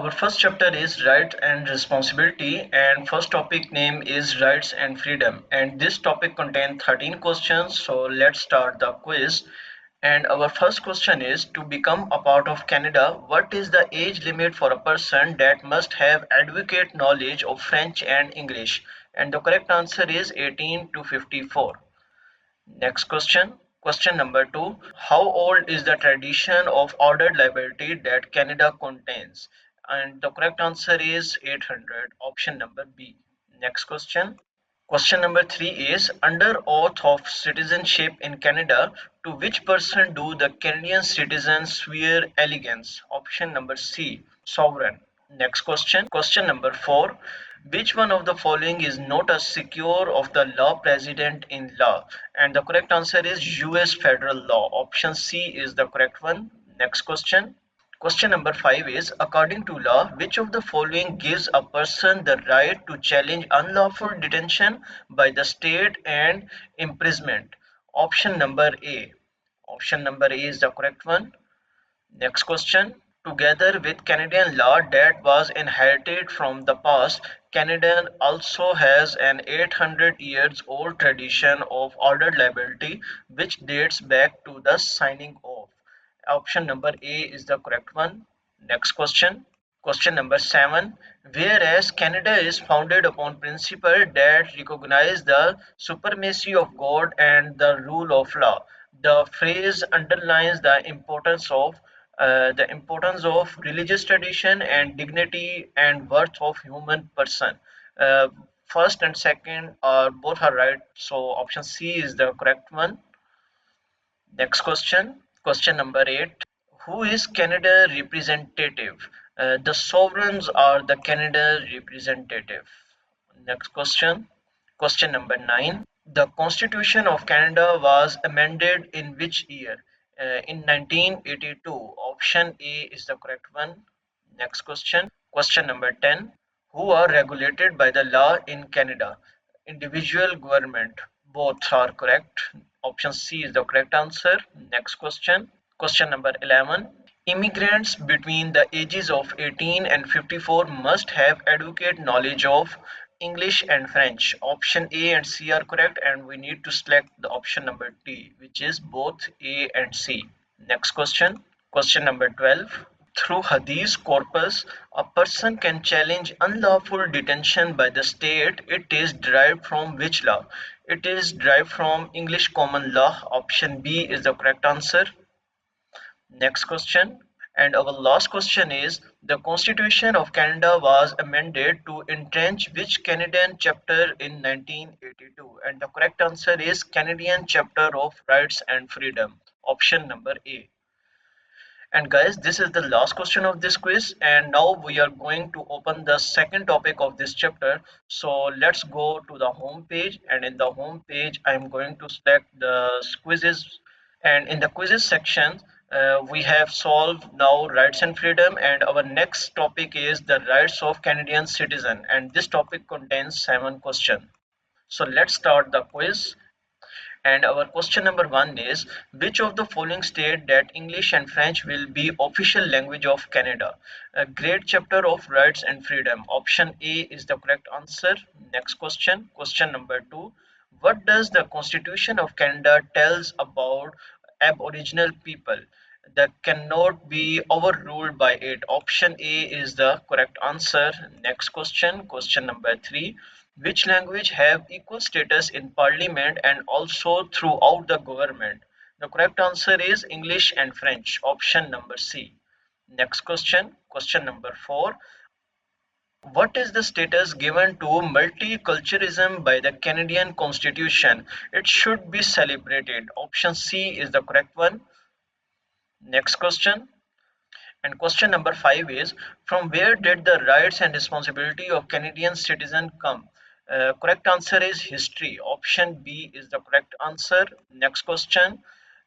our first chapter is right and responsibility, and first topic name is rights and freedom. And this topic contains 13 questions. So let's start the quiz. And our first question is to become a part of Canada, what is the age limit for a person that must have adequate knowledge of French and English? And the correct answer is 18 to 54. Next question. Question number two. How old is the tradition of ordered liability that Canada contains? And the correct answer is 800. Option number B. Next question. Question number three is under oath of citizenship in Canada, to which person do the Canadian citizens swear allegiance? Option number C. Sovereign. Next question. Question number four. Which one of the following is not a secure of the law president in law? And the correct answer is US federal law. Option C is the correct one. Next question. Question number five is according to law, which of the following gives a person the right to challenge unlawful detention by the state and imprisonment? Option number A. Option number A is the correct one. Next question. Together with Canadian law that was inherited from the past, Canada also has an 800 years old tradition of ordered liability which dates back to the signing of. Option number A is the correct one. Next question. Question number 7. Whereas Canada is founded upon principle that recognize the supremacy of God and the rule of law, the phrase underlines the importance of religious tradition and dignity and worth of human person. Uh, First and second are both are right, so option C is the correct one. Next question. Question number 8. Who is Canada representative? The sovereigns are the Canada representative. Next question. Question number 9. The Constitution of Canada was amended in which year? In 1982. Option A is the correct one. Next question. Question number 10. Who are regulated by the law in Canada? Individual government. Both are correct. Option C is the correct answer. Next question. Question number 11. Immigrants between the ages of 18 and 54 must have adequate knowledge of English and French. Option A and C are correct, and we need to select the option number D, which is both A and C. Next question. Question number 12. Through Hadith corpus, a person can challenge unlawful detention by the state. It is derived from which law? It is derived from English common law. Option B is the correct answer. Next question. And our last question is the Constitution of Canada was amended to entrench which Canadian chapter in 1982? And the correct answer is Canadian chapter of rights and freedom. Option number A. And guys, this is the last question of this quiz, and now we are going to open the second topic of this chapter. So let's go to the home page, and in the home page I'm going to select the quizzes, and in the quizzes section we have solved now rights and freedom, and our next topic is the rights of Canadian citizen, and this topic contains 7 questions. So let's start the quiz. And our question number one is which of the following state that English and French will be official language of Canada? A great chapter of rights and freedom. Option A is the correct answer. Next question. Question number two. What does the Constitution of Canada tells about Aboriginal people that cannot be overruled by it? Option A is the correct answer. Next question. Question number three. Which language have equal status in parliament and also throughout the government? The correct answer is English and French. Option number C. Next question. Question number 4. What is the status given to multiculturalism by the Canadian Constitution? It should be celebrated. Option C is the correct one. Next question. And question number 5 is from where did the rights and responsibility of Canadian citizen come? Correct answer is history. Option B is the correct answer. Next question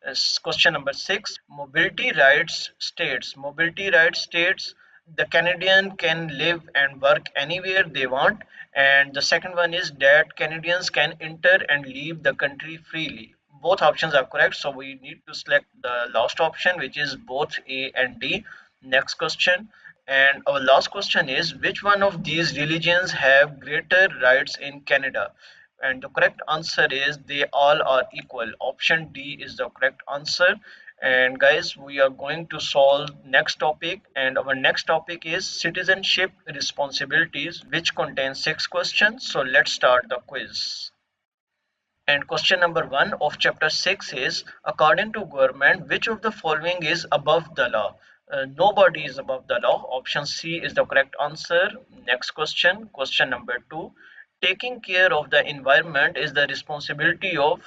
is question number 6. Mobility rights states. Mobility rights states the Canadian can live and work anywhere they want. And the second one is that Canadians can enter and leave the country freely. Both options are correct, so we need to select the last option, which is both A and D. Next question. And our last question is, which one of these religions have greater rights in Canada? And the correct answer is they all are equal. Option D is the correct answer. And guys, we are going to solve next topic, and our next topic is citizenship responsibilities, which contains 6 questions. So let's start the quiz. And question number 1 of chapter 6 is, according to government, which of the following is above the law? Nobody is above the law. Option C is the correct answer. Next question, question number 2. Taking care of the environment is the responsibility of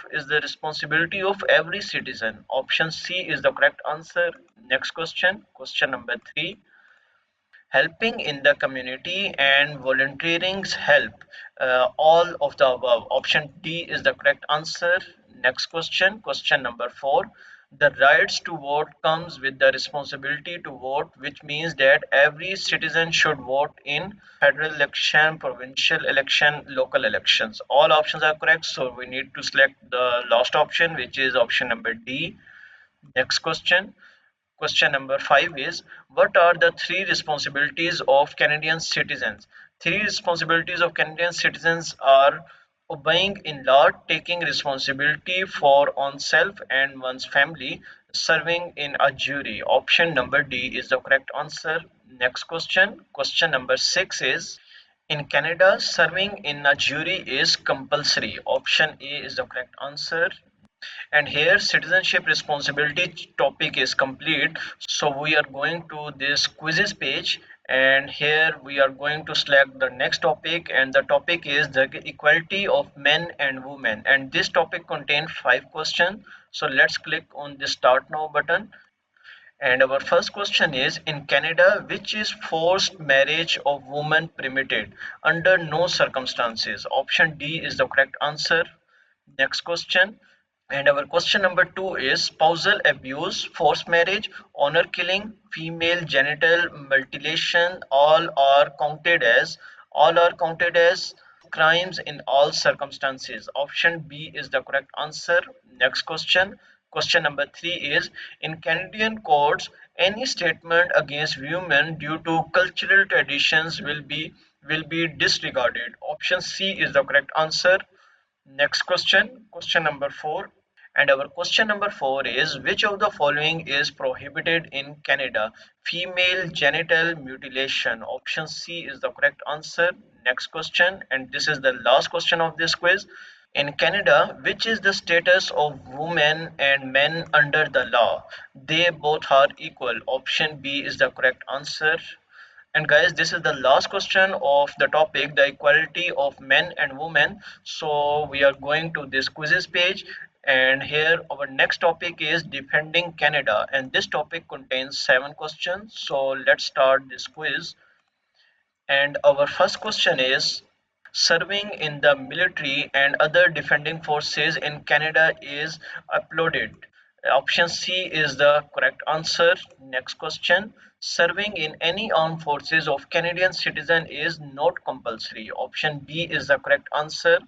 every citizen. Option C is the correct answer. Next question, question number 3. Helping in the community and volunteering help. All of the above. Option D is the correct answer. Next question, question number 4. The rights to vote comes with the responsibility to vote, which means that every citizen should vote in federal election, provincial election, local elections. All options are correct, so we need to select the last option, which is option number D. Next question. Question number 5 is, what are the three responsibilities of Canadian citizens? Three responsibilities of Canadian citizens are obeying in law, taking responsibility for oneself and one's family, serving in a jury. Option number D is the correct answer. Next question. Question number 6 is, in Canada, serving in a jury is compulsory. Option A is the correct answer. And here citizenship responsibility topic is complete, so we are going to this quizzes page, and here we are going to select the next topic, and the topic is the equality of men and women, and this topic contains 5 questions. So let's click on the start now button. And our first question is, in Canada, which is forced marriage of women permitted under no circumstances? Option D is the correct answer. Next question. And our question number 2 is, spousal abuse, forced marriage, honor killing, female genital mutilation, all are counted as crimes in all circumstances. Option B is the correct answer. Next question. Question number 3 is, in Canadian courts, any statement against women due to cultural traditions will be disregarded. Option C is the correct answer. Next question, question number 4. And our question number 4 is, which of the following is prohibited in Canada? Female genital mutilation. Option C is the correct answer. Next question, and this is the last question of this quiz. In Canada, which is the status of women and men under the law? They both are equal. Option B is the correct answer. And guys, this is the last question of the topic, the equality of men and women. So we are going to this quizzes page, and here our next topic is defending Canada, and this topic contains 7 questions. So let's start this quiz. And our first question is, serving in the military and other defending forces in Canada is applauded. Option C is the correct answer. Next question. Serving in any armed forces of Canadian citizen is not compulsory. Option B is the correct answer.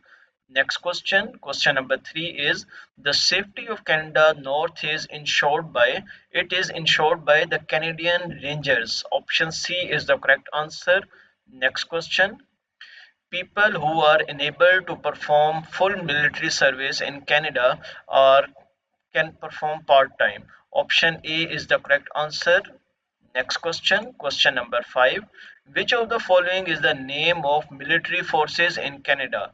Next question. Question number 3 is, the safety of Canada North is ensured by, it is ensured by the Canadian Rangers. Option C is the correct answer. Next question. People who are enabled to perform full military service in Canada are can perform part-time. Option A is the correct answer. Next question, question number 5. Which of the following is the name of military forces in Canada?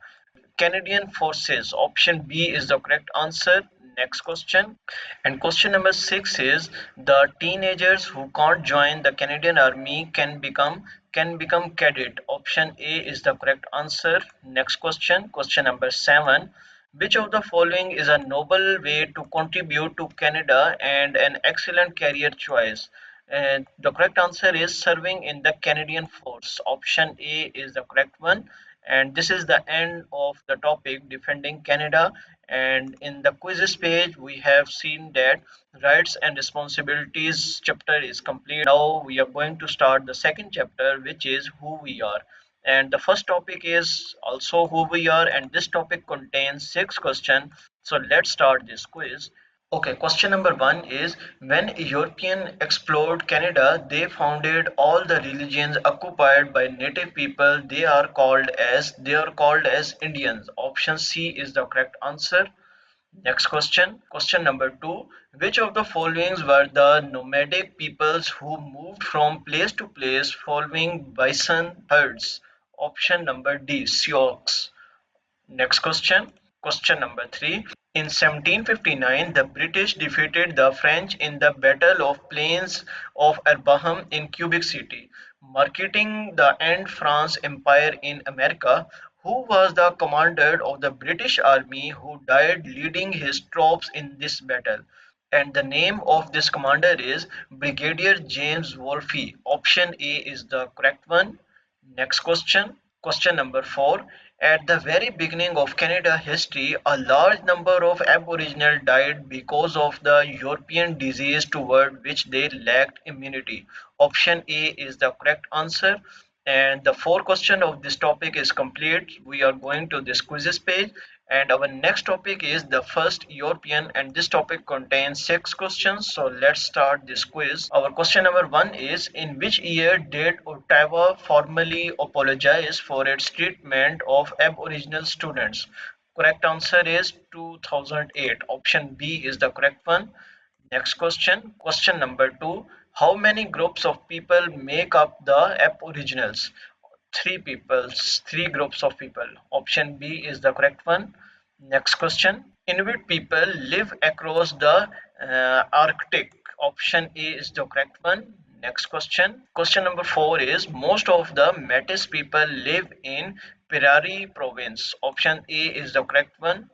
Canadian Forces. Option B is the correct answer. Next question. And question number 6 is, the teenagers who can't join the Canadian Army can become cadet. Option A is the correct answer. Next question. Question number 7. Which of the following is a noble way to contribute to Canada and an excellent career choice? And the correct answer is serving in the Canadian Force. Option A is the correct one. And this is the end of the topic defending Canada. And in the quizzes page, we have seen that rights and responsibilities chapter is complete. Now we are going to start the second chapter, which is who we are. And the first topic is also who we are, and this topic contains 6 questions. So let's start this quiz. Okay, question number one is when European explored Canada, they founded all the religions occupied by native people. They are called as Indians. Option C is the correct answer. Next question. Question number two. Which of the following were the nomadic peoples who moved from place to place following bison herds? Option number D, Sioux. Next question. Question number three. In 1759, the British defeated the French in the Battle of Plains of Arnhem in Quebec City, marking the end France Empire in America. Who was the commander of the British Army who died leading his troops in this battle? And the name of this commander is Brigadier James Wolfe. Option A is the correct one. Next question. Question number four. At the very beginning of Canada history, a large number of Aboriginal died because of the European disease toward which they lacked immunity. Option A is the correct answer. And the four question of this topic is complete. We are going to this quizzes page, and our next topic is the first European, and this topic contains six questions. So let's start this quiz. Our question number one is in which year did Ottawa formally apologize for its treatment of Aboriginal students? Correct answer is 2008. Option B is the correct one. Next question. Question number two. How many groups of people make up the Aboriginals? Three peoples, three groups of people. Option B is the correct one. Next question. Inuit people live across the Arctic. Option A is the correct one. Next question. Question number four is most of the Metis people live in Pirari province. Option A is the correct one.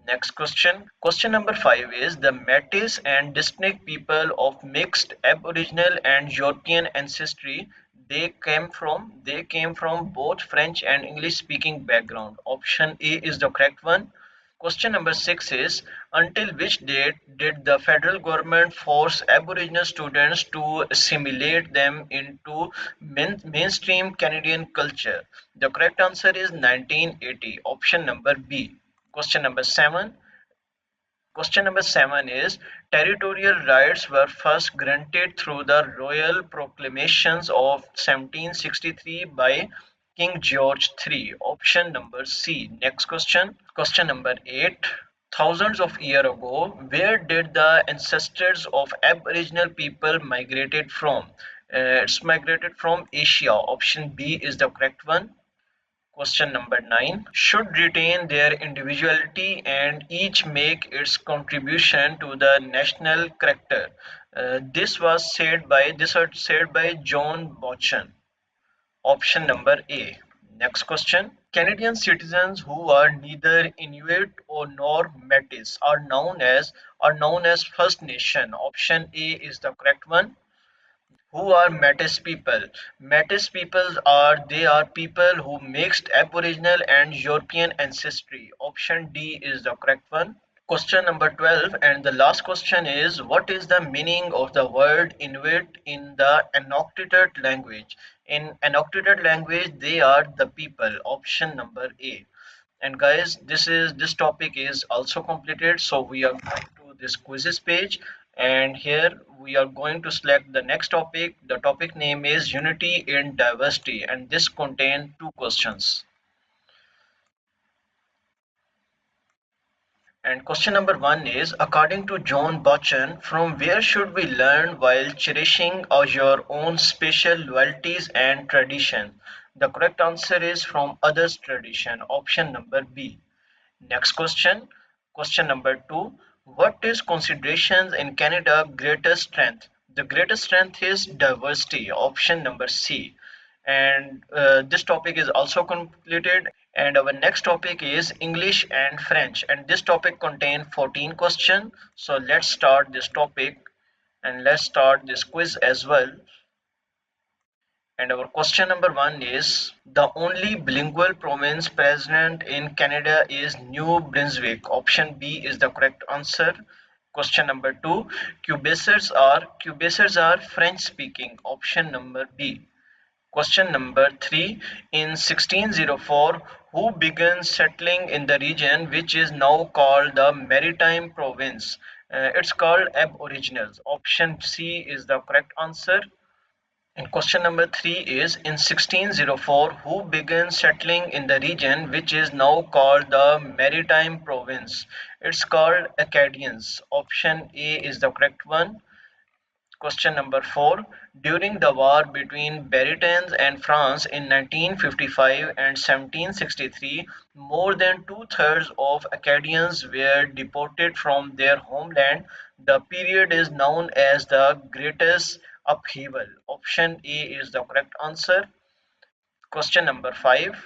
Next question. Question number five is the Metis and distinct people of mixed Aboriginal and European ancestry. They came from both French and English speaking background. Option A is the correct one. Question number six is until which date did the federal government force Aboriginal students to assimilate them into mainstream Canadian culture? The correct answer is 1980. Option number B. Question number seven. Question number seven is territorial rights were first granted through the Royal Proclamations of 1763 by King George III. Option number C. Next question. Question number eight. Thousands of years ago, where did the ancestors of Aboriginal people migrated from? It's migrated from Asia. Option B is the correct one. Question number nine. Should retain their individuality and each make its contribution to the national character. This was said by John Botchan. Option number A. Next question. Canadian citizens who are neither Inuit or nor Métis are known as First Nation. Option A is the correct one. Who are Metis people? Metis peoples are people who mixed Aboriginal and European ancestry. Option D is the correct one. Question number 12 and the last question is what is the meaning of the word Inuit in the Inuktitut language? In Inuktitut language they are the people. Option number A. And guys, this topic is also completed, so we are going to this quizzes page, and here we are going to select the next topic. The topic name is unity in diversity, and this contains two questions. And question number one is according to John Botchan, from where should we learn while cherishing your own special loyalties and tradition? The correct answer is from others tradition. Option number B. Next question. Question number two. What is considerations in Canada greatest strength? The greatest strength is diversity. Option number C. And this topic is also completed. And our next topic is English and French. And this topic contains 14 questions. So let's start this topic and let's start this quiz as well. And our question number one is the only bilingual province present in Canada is New Brunswick. Option B is the correct answer. Question number two, Quebecers are French speaking. Option number B. Question number three, in 1604, who began settling in the region which is now called the Maritime Province? It's called Aboriginals. Option C is the correct answer. And question number three is in 1604, who began settling in the region which is now called the Maritime Province? It's called Acadians. Option A is the correct one. Question number four. During the war between Britons and France in 1955 and 1763, more than two-thirds of Acadians were deported from their homeland. The period is known as the Greatest Upheaval. Option A is the correct answer. Question number five.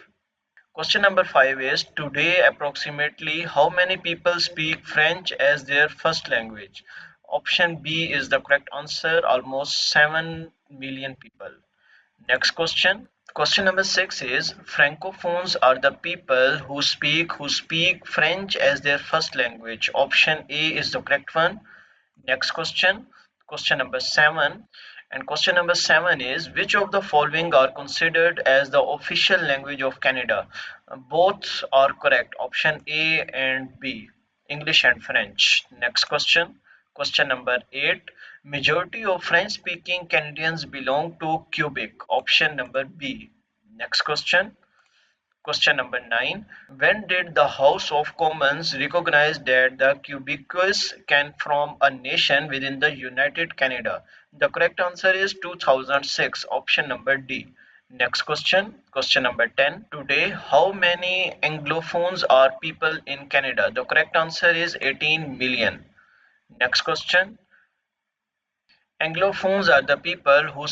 Question number five is today approximately how many people speak French as their first language? Option B is the correct answer, almost 7 million people. Next question. Question number six is Francophones are the people who speak French as their first language. Option A is the correct one. Next question, question number seven. And question number seven is which of the following are considered as the official language of Canada? Both are correct. Option A and B, English and French. Next question, question number eight. Majority of French-speaking Canadians belong to Quebec. Option number B. Next question. Question number 9. When did the House of Commons recognize that the Quebecers can form a nation within the United Canada? The correct answer is 2006, option number D. Next question, question number 10. Today, how many Anglophones are people in Canada? The correct answer is 18 million. Next question, Anglophones are the people who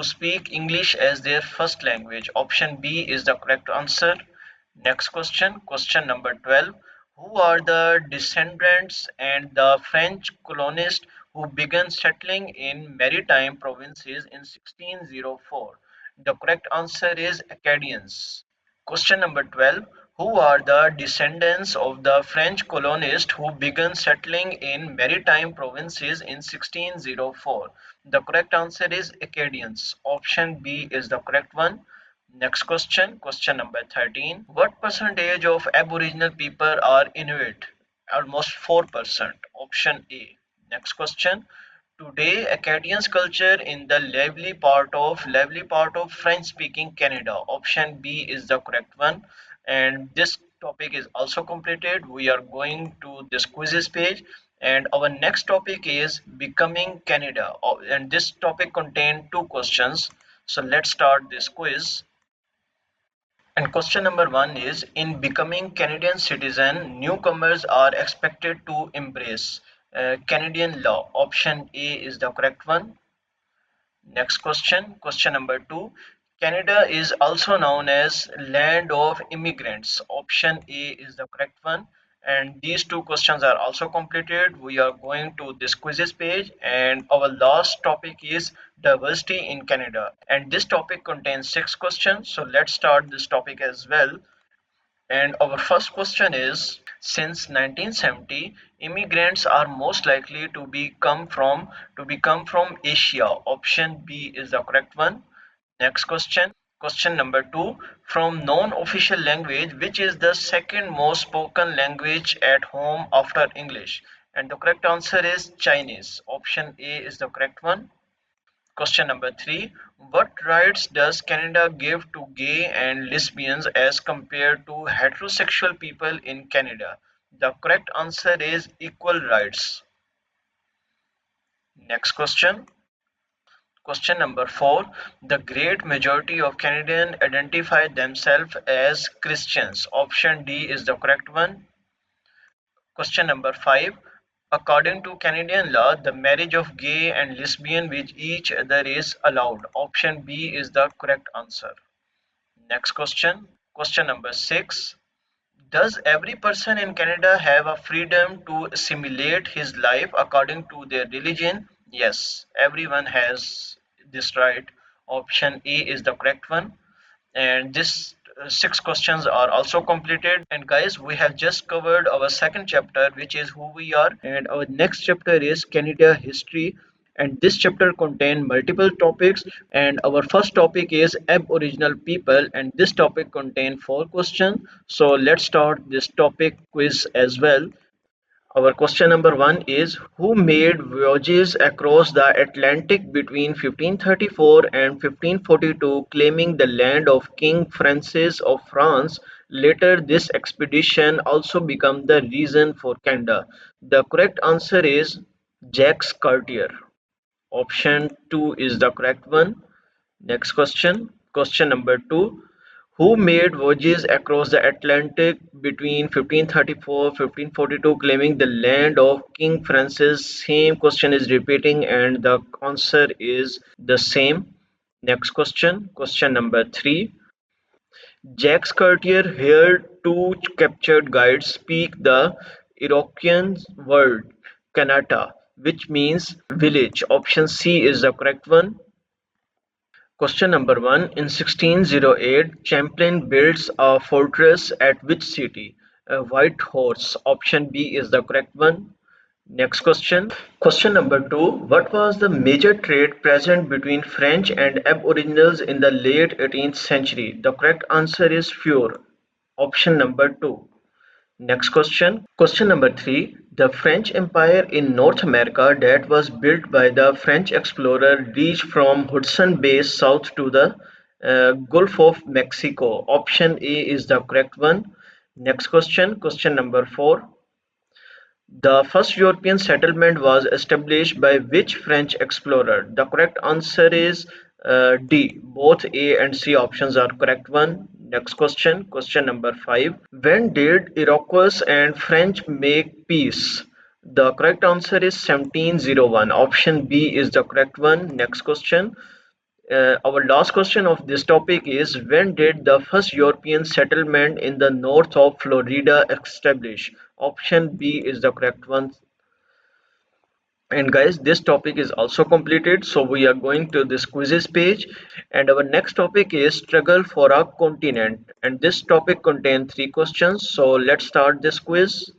speak English as their first language. Option B is the correct answer. Next question, question number 12. Who are the descendants and the French colonists who began settling in maritime provinces in 1604? The correct answer is Acadians. Question number 12. Who are the descendants of the French colonists who began settling in maritime provinces in 1604? The correct answer is Acadians. Option B is the correct one. Next question, question number 13. What percentage of Aboriginal people are Inuit? Almost 4%. Option A. Next question. Today, Acadians culture in the lively part of French-speaking Canada. Option B is the correct one. And this topic is also completed. We are going to this quizzes page. And our next topic is becoming Canada. And this topic contains two questions. So let's start this quiz. And question number one is in becoming Canadian citizen, newcomers are expected to embrace Canadian law. Option A is the correct one. Next question, question number two. Canada is also known as land of immigrants. Option A is the correct one. And these two questions are also completed. We are going to this quizzes page and our last topic is diversity in Canada. And this topic contains six questions. So let's start this topic as well. And our first question is since 1970, immigrants are most likely to become from Asia. Option B is the correct one. Next question. Question number two. From non-official language, which is the second most spoken language at home after English? And the correct answer is Chinese. Option A is the correct one. Question number three. What rights does Canada give to gay and lesbians as compared to heterosexual people in Canada? The correct answer is equal rights. Next question. Question number four. The great majority of Canadians identify themselves as Christians. Option D is the correct one. Question number five. According to Canadian law, the marriage of gay and lesbian with each other is allowed. Option B is the correct answer. Next question. Question number six. Does every person in Canada have a freedom to assimilate his life according to their religion? Yes, everyone has this right. Option A is the correct one. And this six questions are also completed. And guys, we have just covered our second chapter, which is who we are. And our next chapter is Canada history. And this chapter contains multiple topics. And our first topic is Aboriginal people. And this topic contains four questions. So let's start this topic quiz as well. Our question number one is, who made voyages across the Atlantic between 1534 and 1542 claiming the land of King Francis of France? Later this expedition also became the reason for Canada. The correct answer is Jacques Cartier. Option 2 is the correct one. Next question. Question number 2. Who made voyages across the Atlantic between 1534-1542 claiming the land of King Francis? Same question is repeating and the answer is the same. Next question. Question number 3. Jacques Cartier heard two captured guides speak the Iroquois word "Kanata", which means village. Option C is the correct one. Question number 1. In 1608, Champlain builds a fortress at which city? White Horse. Option B is the correct one. Next question. Question number 2. What was the major trade present between French and Aboriginals in the late 18th century? The correct answer is fur. Option number 2. Next question. Question number 3. The French Empire in North America that was built by the French explorer reached from Hudson Bay south to the Gulf of Mexico. Option A is the correct one. Next question. Question number 4. The first European settlement was established by which French explorer? The correct answer is D. Both A and C options are correct one. Next question, question number 5. When did Iroquois and French make peace? The correct answer is 1701. Option B is the correct one. Next question. Our last question of this topic is, when did the first European settlement in the north of Florida establish? Option B is the correct one. And guys, this topic is also completed. So we are going to this quizzes page, and our next topic is struggle for a continent. And this topic contains three questions. So let's start this quiz.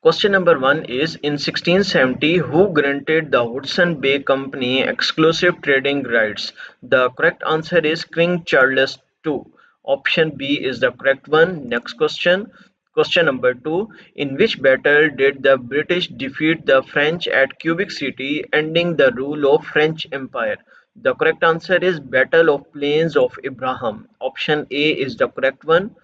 Question number 1 is, in 1670, who granted the Hudson Bay Company exclusive trading rights? The correct answer is King Charles II. Option B is the correct one. Next question. Question number 2. In which battle did the British defeat the French at Quebec City, ending the rule of French Empire? The correct answer is Battle of Plains of Abraham. Option A is the correct one.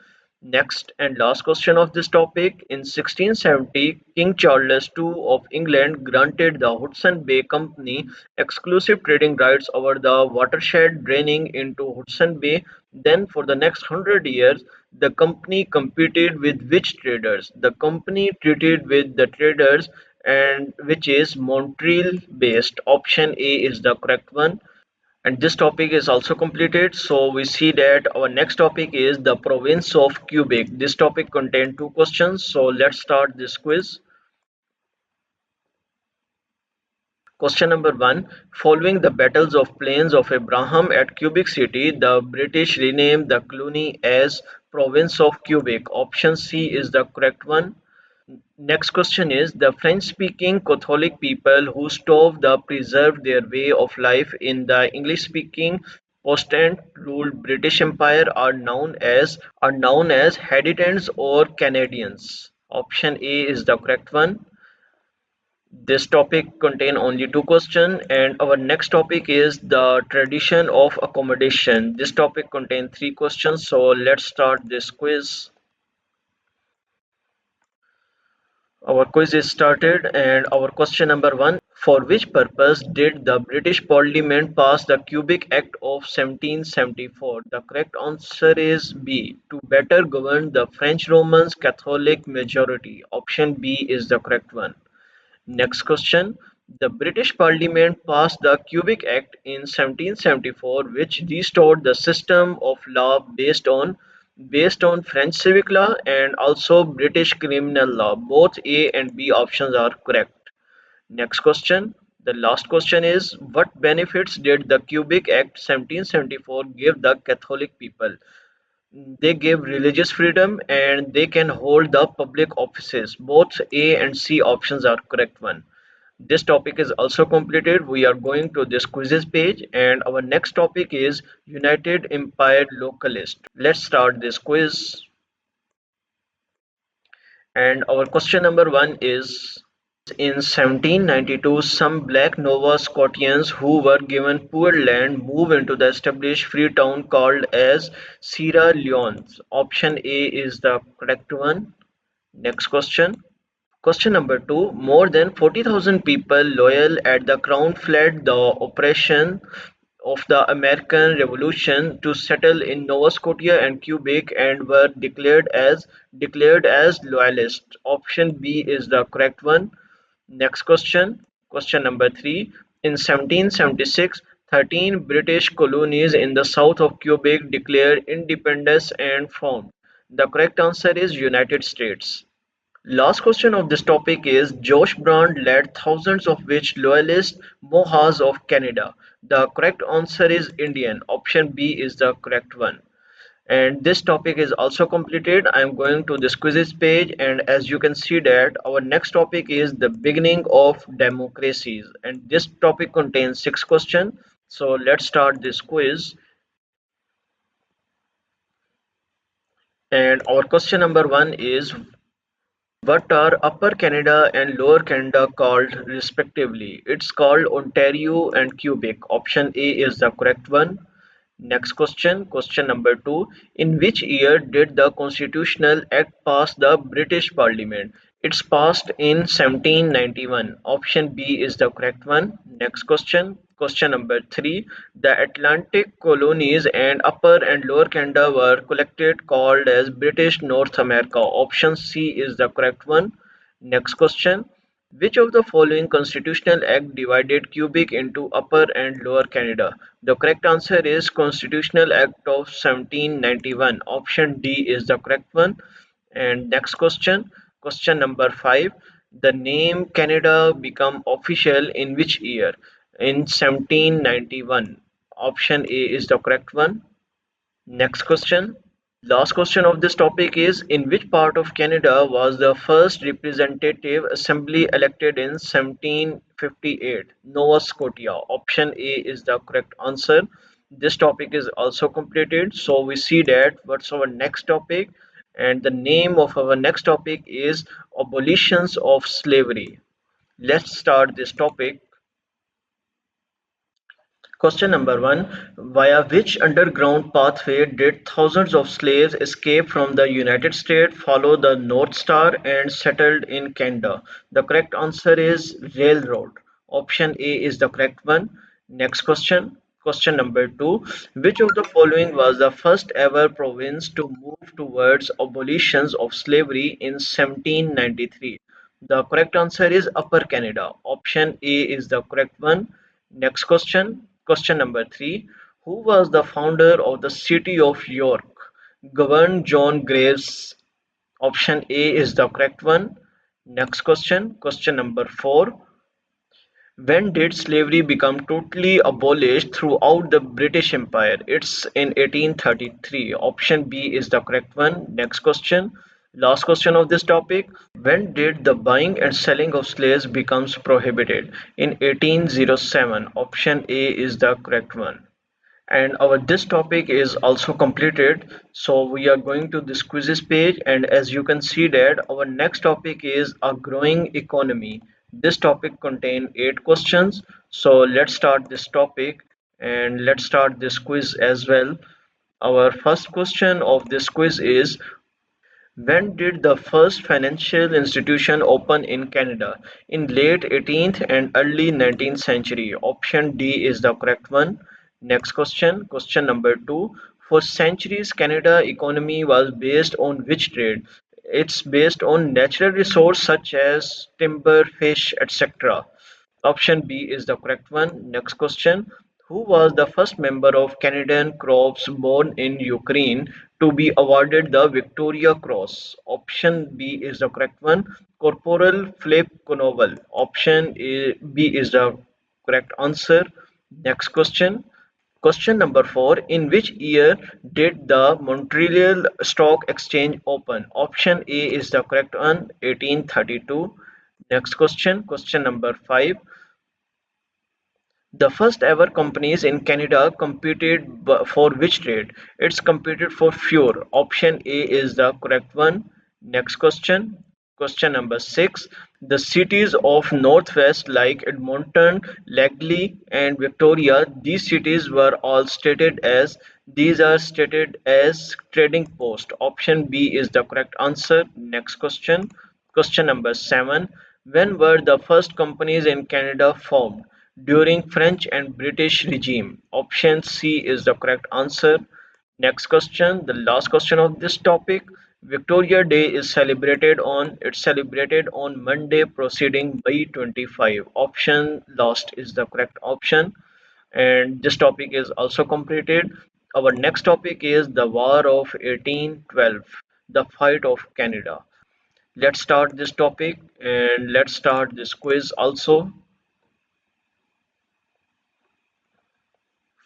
Next and last question of this topic. In 1670, King Charles II of England granted the Hudson Bay Company exclusive trading rights over the watershed draining into Hudson Bay. Then, for the next 100 years, the company competed with which traders? The company treated with the traders and which is Montreal based. Option A is the correct one. And this topic is also completed. So we see that our next topic is the province of Quebec. This topic contains two questions. So let's start this quiz. Question number 1. Following the battles of Plains of Abraham at Quebec City, the British renamed the colony as Province of Quebec. Option C is the correct one. Next question is, the French-speaking Catholic people who strove to preserve their way of life in the English-speaking Protestant-ruled British Empire are known as Habitantes or Canadians. Option A is the correct one. This topic contains only two questions, and our next topic is the tradition of accommodation. This topic contains three questions, so let's start this quiz. Our quiz is started, and our question number 1. For which purpose did the British Parliament pass the Quebec Act of 1774? The correct answer is B. To better govern the French Roman Catholic majority. Option B is the correct one. Next question. The British Parliament passed the Quebec Act in 1774, which restored the system of law based on French civic law and also British criminal law. Both A and B options are correct. Next question. The last question is, what benefits did the Quebec Act 1774 give the Catholic people? They give religious freedom and they can hold the public offices. Both A and C options are correct one. This topic is also completed. We are going to this quizzes page, and our next topic is United Empire Localist. Let's start this quiz. And our question number one is in 1792, some black Nova Scotians who were given poor land moved into the established free town called as Sierra Leone. Option A is the correct one. Next question. Question number two. More than 40,000 people loyal at the crown fled the oppression of the American Revolution to settle in Nova Scotia and Quebec and were declared as loyalists. Option B is the correct one. Next question. Question number three. In 1776, 13 British colonies in the south of Quebec declared independence and formed. The correct answer is United States. Last question of this topic is Josh Brand led thousands of which loyalist Mohawks of Canada. The correct answer is Indian. Option B is the correct one. And this topic is also completed. I am going to this quizzes page, and as you can see that our next topic is the beginning of democracies, and this topic contains 6 questions. So let's start this quiz. And our question number one is what are Upper Canada and Lower Canada called respectively? It's called Ontario and Quebec. Option A is the correct one. Next question, question number two. In which year did the Constitutional Act pass the British Parliament? It's passed in 1791. Option B is the correct one. Next question, question number three. The Atlantic colonies and Upper and Lower Canada were collected called as British North America. Option C is the correct one. Next question. Which of the following constitutional act divided Quebec into Upper and Lower Canada? The correct answer is Constitutional Act of 1791. Option D is the correct one. And next question, question number 5. The name Canada became official in which year? In 1791. Option A is the correct one. Next question. Last question of this topic is in which part of Canada was the first representative assembly elected in 1758? Nova Scotia. Option A is the correct answer. This topic is also completed. So we see that what's our next topic, and the name of our next topic is abolitions of slavery. Let's start this topic. Question number one. Via which underground pathway did thousands of slaves escape from the United States, follow the North Star, and settled in Canada? The correct answer is railroad. Option A is the correct one. Next question. Question number two. Which of the following was the first ever province to move towards abolitions of slavery in 1793? The correct answer is Upper Canada. Option A is the correct one. Next question, question number three. Who was the founder of the city of York? Governor John Graves. Option A is the correct one. Next question, question number four. When did slavery become totally abolished throughout the British Empire? It's in 1833. Option B is the correct one. Next question. Last question of this topic. When did the buying and selling of slaves becomes prohibited? In 1807. Option A is the correct one. And our this topic is also completed, so we are going to this quizzes page, and as you can see that our next topic is a growing economy. This topic contain 8 questions, so let's start this topic and let's start this quiz as well. Our first question of this quiz is when did the first financial institution open in Canada? In late 18th and early 19th century. Option D is the correct one. Next question, question number 2. For centuries, Canada economy was based on which trade? It's based on natural resource such as timber, fish, etc. Option B is the correct one. Next question. Who was the first member of Canadian Corps born in Ukraine to be awarded the Victoria Cross? Option B is the correct one. Corporal Philip Konoval. B is the correct answer. Next question. Question number 4. In which year did the Montreal Stock Exchange open? Option A is the correct one, 1832. Next question, question number 5. The first ever companies in Canada competed for which trade? It's competed for fur. Option A is the correct one. Next question. Question number 6. The cities of Northwest like Edmonton, Langley and Victoria, these are stated as trading post. Option B is the correct answer. Next question. Question number 7. When were the first companies in Canada formed? During French and British regime. Option C is the correct answer. Next question, the last question of this topic. Victoria Day is celebrated on Monday preceding May 25. Option last is the correct option. And this topic is also completed. Our next topic is the War of 1812, the fight of Canada. Let's start this topic and let's start this quiz also.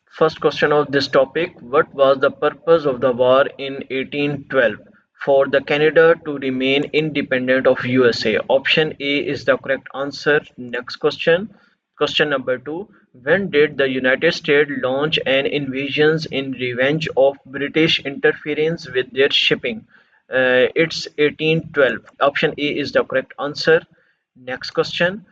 First question of this topic: what was the purpose of the war in 1812? For the Canada to remain independent of USA. Option A is the correct answer. Next question. Question number 2. When did the United States launch an invasion in revenge of British interference with their shipping? It's 1812. Option A is the correct answer. Next question.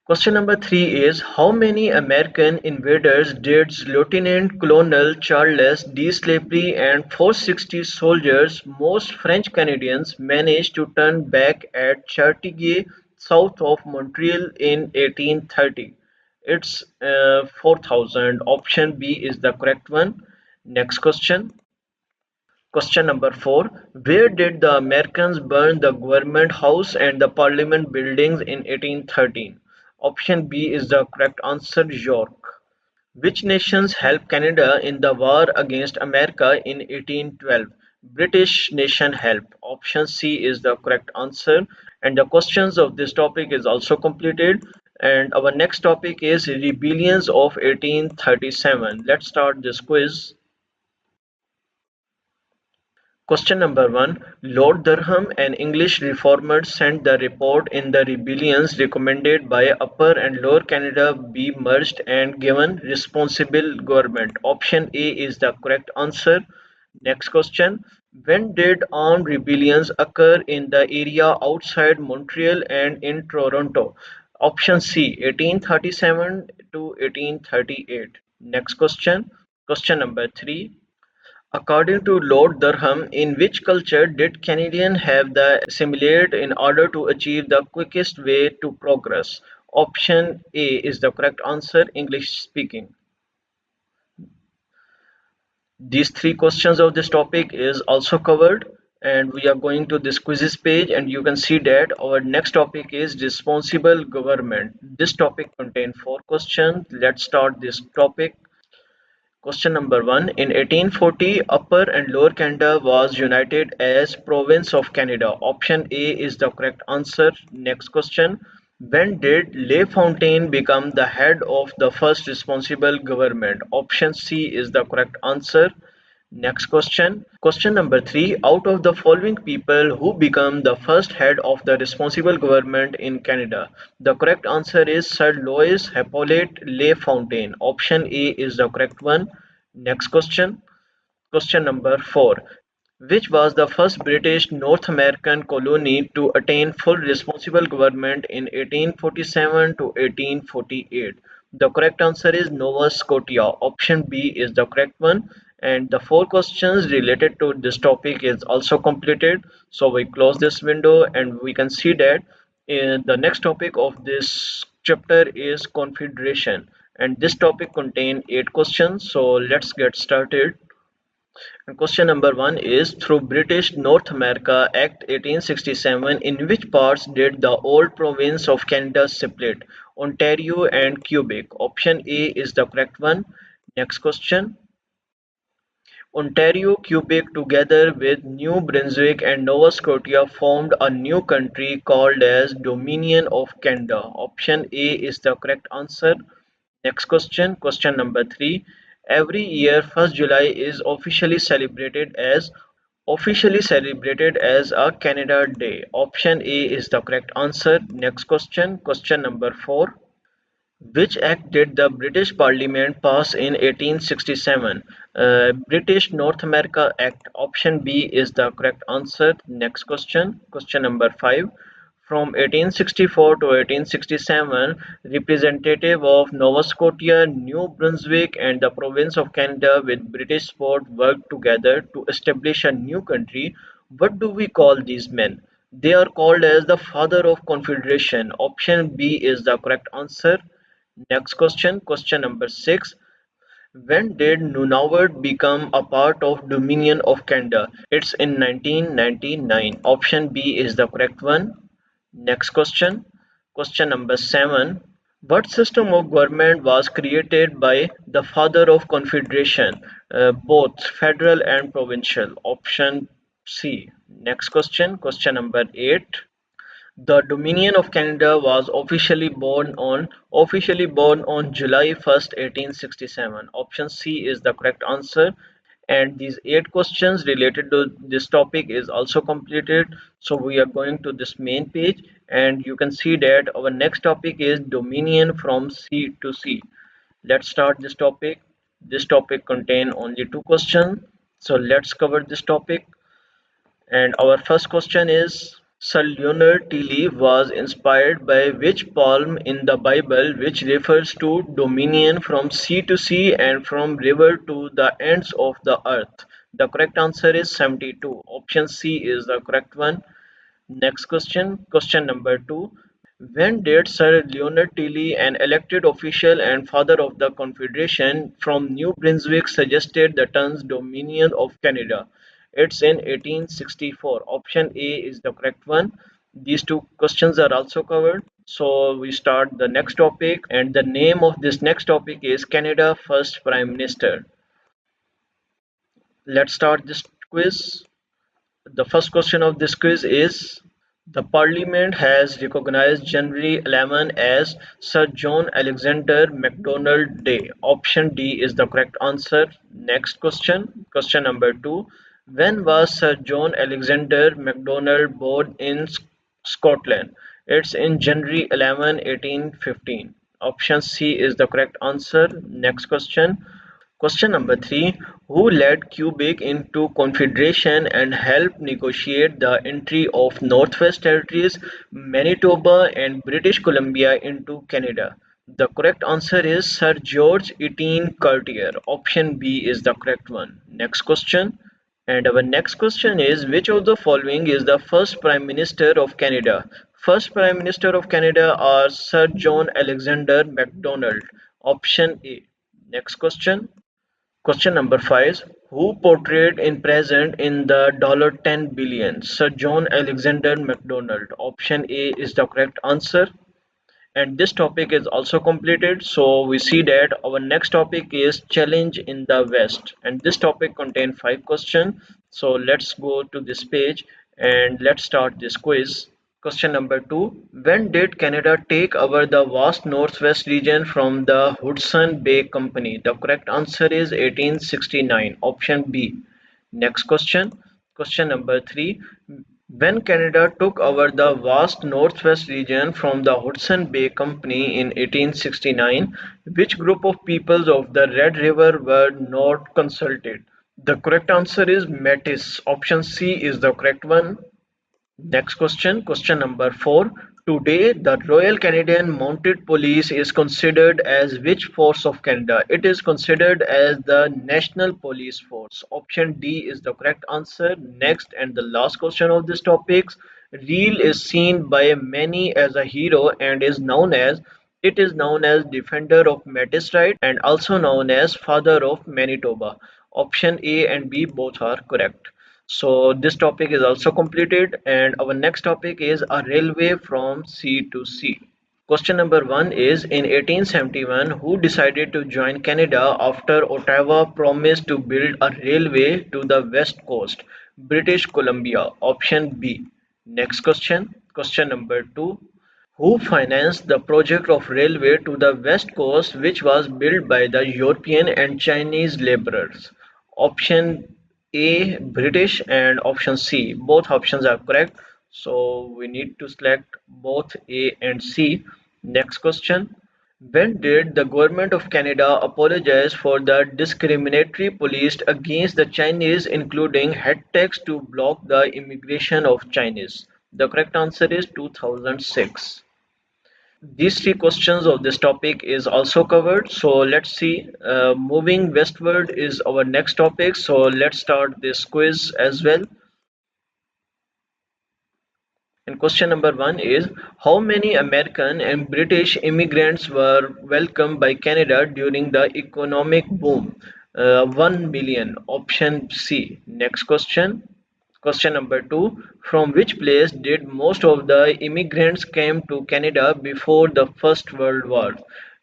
Question number 3 is: how many American invaders did Lieutenant Colonel Charles de Slappery and 460 soldiers, most French Canadians, manage to turn back at Chantilly, south of Montreal in 1830? It's 4,000. Option B is the correct one. Next question. Question number 4. Where did the Americans burn the Government House and the Parliament buildings in 1813? Option B is the correct answer. York. Which nations helped Canada in the war against America in 1812? British nation helped. Option C is the correct answer. And the questions of this topic is also completed. And our next topic is rebellions of 1837. Let's start this quiz. Question number 1. Lord Durham, an English reformer, sent the report in the rebellions recommended by Upper and Lower Canada be merged and given responsible government. Option A is the correct answer. Next question. When did armed rebellions occur in the area outside Montreal and in Toronto? Option C, 1837 to 1838. Next question. Question number 3. According to Lord Durham, in which culture did Canadians have to assimilate in order to achieve the quickest way to progress? Option A is the correct answer. English speaking. These three questions of this topic is also covered, and we are going to this quizzes page, and you can see that our next topic is responsible government. This topic contains 4 questions. Let's start this topic. Question number 1. In 1840, Upper and Lower Canada was united as Province of Canada. Option A is the correct answer. Next question. When did LaFontaine become the head of the first responsible government? Option C is the correct answer. Next question. Question number 3. Out of the following people who become the first head of the responsible government in Canada? The correct answer is Sir Louis Hippolyte LaFontaine. Option A is the correct one. Next question. Question number 4. Which was the first British North American colony to attain full responsible government in 1847 to 1848? The correct answer is Nova Scotia. Option B is the correct one. And the 4 questions related to this topic is also completed. So we close this window and we can see that the next topic of this chapter is confederation. And this topic contains 8 questions. So let's get started. And question number 1 is: through British North America Act 1867, in which parts did the old province of Canada split? Ontario and Quebec. Option A is the correct one. Next question. Ontario, Quebec together with New Brunswick and Nova Scotia formed a new country called as Dominion of Canada. Option A is the correct answer. Next question, question number 3. Every year 1st July is officially celebrated as a Canada Day. Option A is the correct answer. Next question, question number 4. Which act did the British Parliament pass in 1867? British North America Act. Option B is the correct answer. Next question, question number 5. From 1864 to 1867, representative of Nova Scotia, New Brunswick and the province of Canada with British support worked together to establish a new country. What do we call these men? They are called as the father of confederation. Option B is the correct answer. Next question, question number 6. When did Nunavut become a part of Dominion of Canada? It's in 1999. Option B is the correct one. Next question. Question number 7. What system of government was created by the father of Confederation, both federal and provincial? Option C. Next question. Question number 8. The Dominion of Canada was officially born on July 1st, 1867. Option C is the correct answer. And these 8 questions related to this topic is also completed. So we are going to this main page and you can see that our next topic is Dominion from sea to sea. Let's start this topic. This topic contain only 2 questions. So let's cover this topic. And our first question is, Sir Leonard Tilly was inspired by which palm in the Bible which refers to dominion from sea to sea and from river to the ends of the earth? The correct answer is 72. Option C is the correct one. Next question, question number 2. When did Sir Leonard Tilly, an elected official and father of the Confederation from New Brunswick, suggested the term Dominion of Canada? It's in 1864. Option A is the correct one. These 2 questions are also covered. So we start the next topic, and the name of this next topic is Canada First Prime Minister. Let's start this quiz. The first question of this quiz is, the Parliament has recognized January 11 as Sir John Alexander Macdonald Day. Option D is the correct answer. Next question, question number 2. When was Sir John Alexander Macdonald born in Scotland? It's in January 11, 1815. Option C is the correct answer. Next question. Question number 3. Who led Quebec into Confederation and helped negotiate the entry of Northwest Territories, Manitoba and British Columbia into Canada? The correct answer is Sir George Etienne Cartier. Option B is the correct one. Next question. And our next question is, which of the following is the first Prime Minister of Canada? First Prime Minister of Canada are Sir John Alexander Macdonald. Option A. Next question. Question number 5. Who portrayed in present in the $10 billion? Sir John Alexander Macdonald. Option A is the correct answer. And this topic is also completed. So we see that our next topic is challenge in the West. And this topic contains 5 questions. So let's go to this page and let's start this quiz. Question number 2. When did Canada take over the vast northwest region from the Hudson Bay Company? The correct answer is 1869. Option B. Next question. Question number 3. When Canada took over the vast northwest region from the Hudson Bay Company in 1869, which group of peoples of the Red River were not consulted? The correct answer is Métis. Option C is the correct one. Next question, question number 4. Today, the Royal Canadian Mounted Police is considered as which force of Canada? It is considered as the National Police Force. Option D is the correct answer. Next and the last question of this topic. Reel is seen by many as a hero and is known as defender of Metis right and also known as father of Manitoba. Option A and B both are correct. So this topic is also completed and our next topic is a railway from sea to sea. Question number 1 is, in 1871, who decided to join Canada after Ottawa promised to build a railway to the west coast? British Columbia. Option B. Next question. Question number 2. Who financed the project of railway to the west coast which was built by the European and Chinese laborers? Option A British and option C. Both options are correct. So we need to select both A and C. Next question. When did the Government of Canada apologize for the discriminatory policy against the Chinese, including head tax to block the immigration of Chinese? The correct answer is 2006. These three questions of this topic is also covered. So let's see. Moving westward is our next topic. So let's start this quiz as well. And question number one is, how many American and British immigrants were welcomed by Canada during the economic boom? 1 million. Option C. Next question. Question number two, from which place did most of the immigrants came to Canada before the First World War?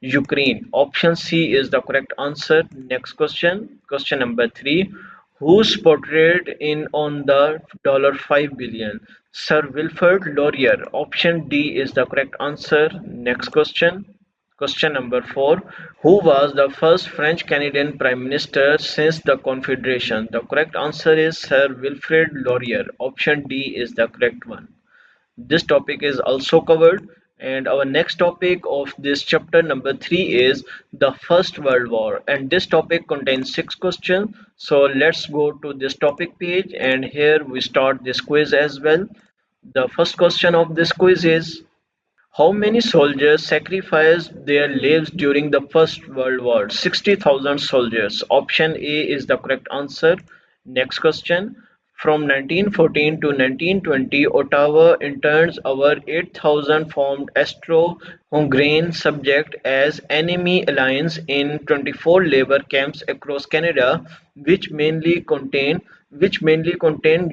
Ukraine. Option C is the correct answer. Next question. Question number three, who's portrayed in on the $5 billion? Sir Wilfrid Laurier. Option D is the correct answer. Next question. Question number four, who was the first French Canadian Prime Minister since the Confederation? The correct answer is Sir Wilfrid Laurier. Option D is the correct one. This topic is also covered, and our next topic of this chapter number 3 is the First World War, and this topic contains 6 questions. So let's go to this topic page, and here we start this quiz as well. The first question of this quiz is, how many soldiers sacrificed their lives during the First World War? 60,000 soldiers. Option A is the correct answer. Next question. From 1914 to 1920, Ottawa interns over 8,000 formed Austro-Hungarian subject as enemy allies in 24 labor camps across Canada, which mainly contained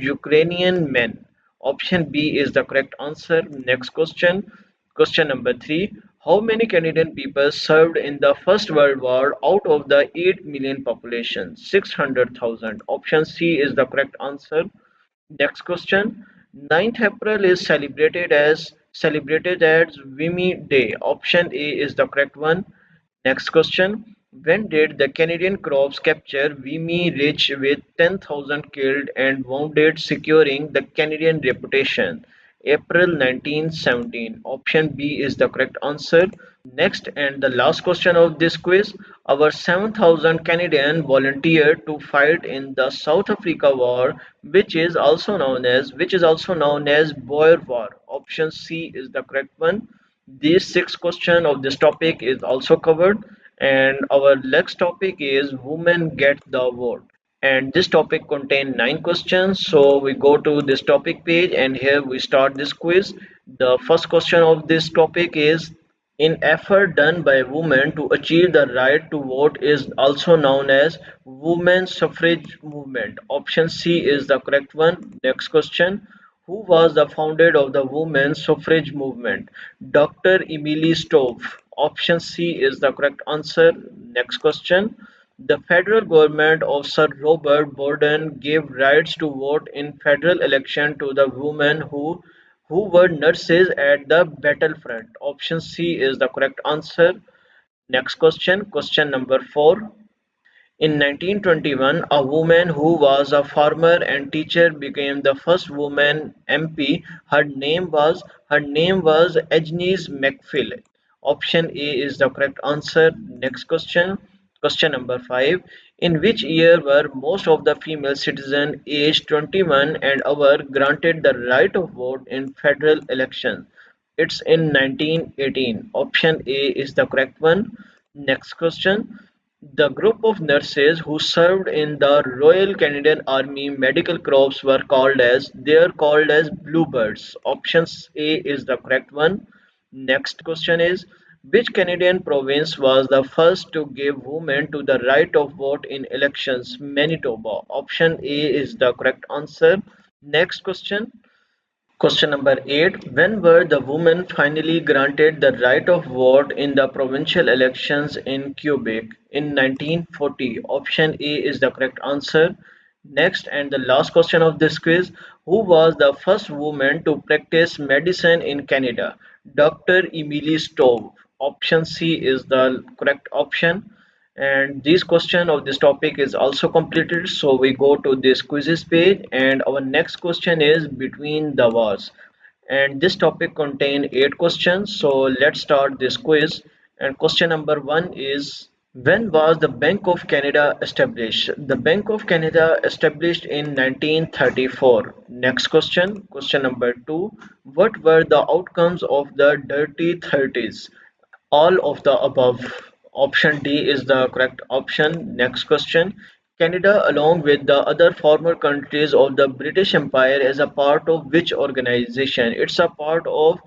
Ukrainian men. Option B is the correct answer. Next question. Question number three. How many Canadian people served in the First World War out of the 8 million population? 600,000. Option C is the correct answer. Next question. 9th April is celebrated as Vimy Day. Option A is the correct one. Next question. When did the Canadian Corps capture Vimy Ridge with 10,000 killed and wounded, securing the Canadian reputation? April 1917. Option B is the correct answer. Next and the last question of this quiz. Our 7,000 Canadian volunteered to fight in the South Africa War, which is also known as Boer War. Option C is the correct one. These 6 questions of this topic is also covered, and our next topic is women get the vote, and this topic contains 9 questions. So we go to this topic page, and here we start this quiz. The first question of this topic is, in effort done by women to achieve the right to vote is also known as women's suffrage movement. Option C is the correct one. Next question. Who was the founder of the women's suffrage movement? Dr. Emily Stove. Option C is the correct answer. Next question. The federal government of Sir Robert Borden gave rights to vote in federal election to the women who were nurses at the battlefront. Option C is the correct answer. Next question, question number 4. In 1921, a woman who was a farmer and teacher became the first woman MP. Her name was Agnes McPhail. Option A is the correct answer. Next question. Question number 5. In which year were most of the female citizens aged 21 and over granted the right of vote in federal elections? It's in 1918. Option A is the correct one. Next question. The group of nurses who served in the Royal Canadian Army Medical Corps they are called as bluebirds. Option A is the correct one. Next question is, which Canadian province was the first to give women to the right of vote in elections? Manitoba. Option A is the correct answer. Next question. Question number 8. When were the women finally granted the right of vote in the provincial elections in Quebec? In 1940. Option A is the correct answer. Next and the last question of this quiz. Who was the first woman to practice medicine in Canada? Dr. Emily Stove. Option C is the correct option. And this question of this topic is also completed. So we go to this quizzes page, and our next question is between the wars. And this topic contain 8 questions. So let's start this quiz. And question number 1 is, When was the Bank of Canada established? The Bank of Canada established in 1934. Next question, question number 2. What were the outcomes of the Dirty Thirties? All of the above. Option D is the correct option. Next question. Canada, along with the other former countries of the British Empire, is a part of which organization? It's a part of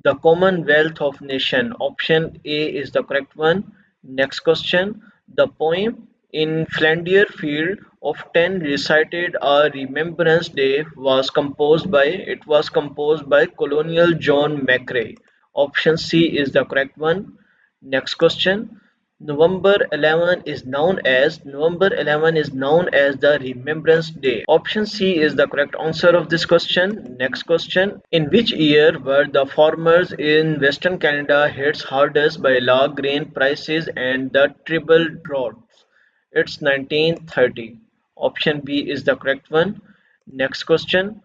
the Commonwealth of Nations. Option A is the correct one. Next question. The poem in Flanders Field of Ten recited a Remembrance Day was composed by Colonel John Macrae. Option C is the correct one. Next question. November 11 is known as the Remembrance Day. Option C is the correct answer of this question. Next question. In which year were the farmers in Western Canada hit hardest by low grain prices and the triple droughts? It's 1930. Option B is the correct one. Next question.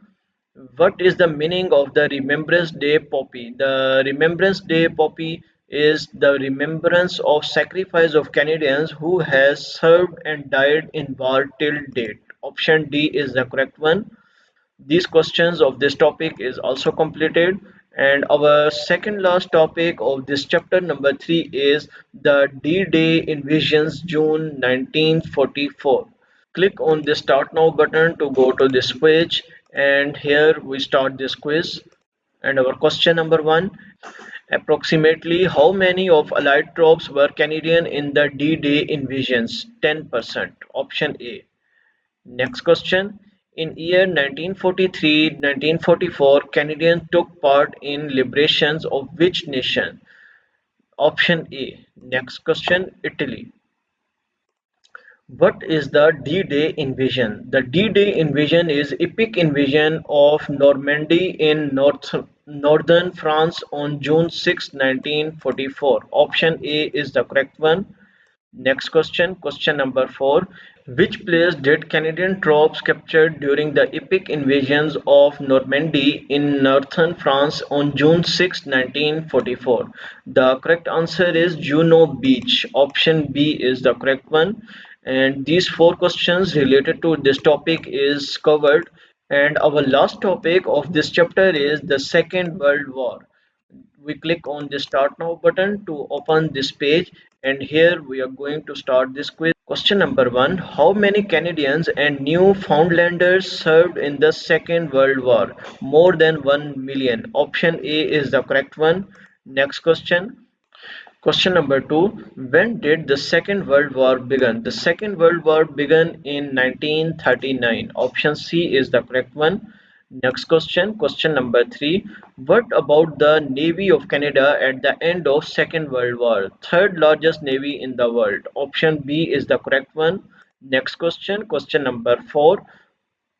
What is the meaning of the Remembrance Day poppy? The Remembrance Day poppy is the remembrance of sacrifice of Canadians who has served and died in war till date. Option D is the correct one. These questions of this topic is also completed, and our second last topic of this chapter number 3 is the D-Day invasions June 1944. Click on the start now button to go to this page, and here we start this quiz. And our question number 1, approximately how many of allied troops were Canadian in the D-Day invasions? 10%. Option A. Next question, in year 1943-1944 Canadians took part in liberations of which nation? Option A. Next question, Italy. What is the D-Day invasion? The D-Day invasion is epic invasion of Normandy in northern France on June 6, 1944. Option A is the correct one. Next question, question number 4. Which place did Canadian troops capture during the epic invasions of Normandy in northern France on June 6, 1944? The correct answer is Juno Beach. Option B is the correct one. And these 4 questions related to this topic is covered. And our last topic of this chapter is the Second World War. We click on the start now button to open this page, and here we are going to start this quiz. Question number 1, how many Canadians and Newfoundlanders served in the Second World War? More than 1 million. Option A is the correct one. Next question. Question number 2, when did the Second World War begin? The Second World War began in 1939. Option C is the correct one. Next question, question number 3, what about the Navy of Canada at the end of Second World War? Third largest navy in the world. Option B is the correct one. Next question, question number 4,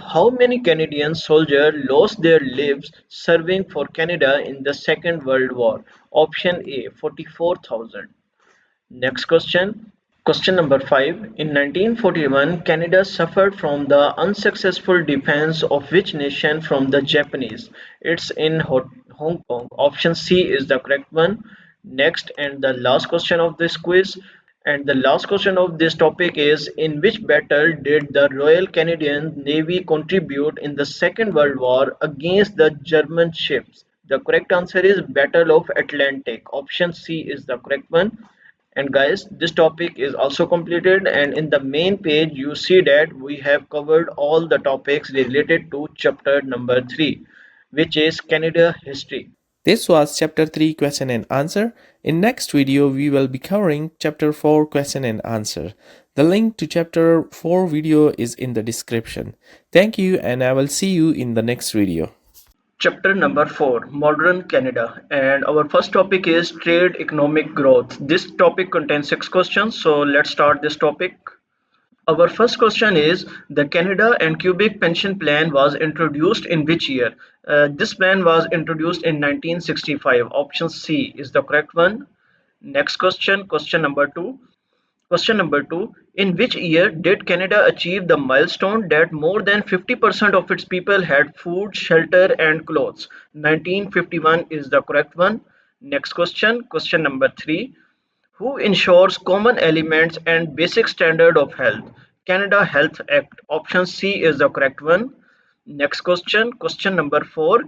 how many Canadian soldiers lost their lives serving for Canada in the Second World War? Option A, 44,000. Next question. Question number 5. In 1941, Canada suffered from the unsuccessful defense of which nation from the Japanese? It's in Hong Kong. Option C is the correct one. Next and the last question of this quiz. And the last question of this topic is, in which battle did the Royal Canadian Navy contribute in the Second World War against the German ships? The correct answer is Battle of Atlantic. Option C is the correct one. And guys, this topic is also completed, and in the main page you see that we have covered all the topics related to chapter number 3, which is Canada history. This was chapter 3 question and answer. In next video we will be covering chapter 4 question and answer. The link to chapter 4 video is in the description. Thank you and I will see you in the next video. Chapter number 4, Modern Canada, and our first topic is Trade Economic Growth. This topic contains 6 questions, so let's start this topic. Our first question is, the Canada and Quebec Pension Plan was introduced in which year? This plan was introduced in 1965. Option C is the correct one. Next question, question number 2. Question number 2. In which year did Canada achieve the milestone that more than 50% of its people had food, shelter, and clothes? 1951 is the correct one. Next question, question number 3. Who ensures common elements and basic standard of health? Canada Health Act. Option C is the correct one. Next question, question number 4.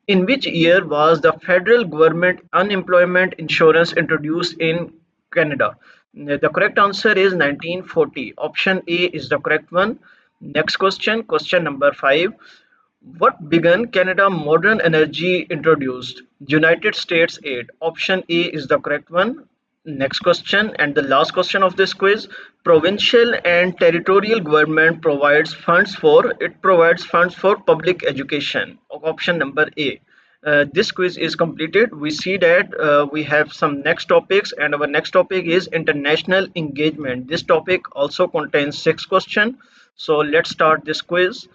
In which year was the federal government unemployment insurance introduced in Canada? The correct answer is 1940. Option A is the correct one. Next question, question number 5. What began Canada modern energy introduced? United States aid. Option A is the correct one. Next question and the last question of this quiz. Provincial and territorial government provides funds for public education. Option number A. This quiz is completed. We see that we have some next topics, and our next topic is international engagement. This topic also contains 6 questions. So let's start this quiz.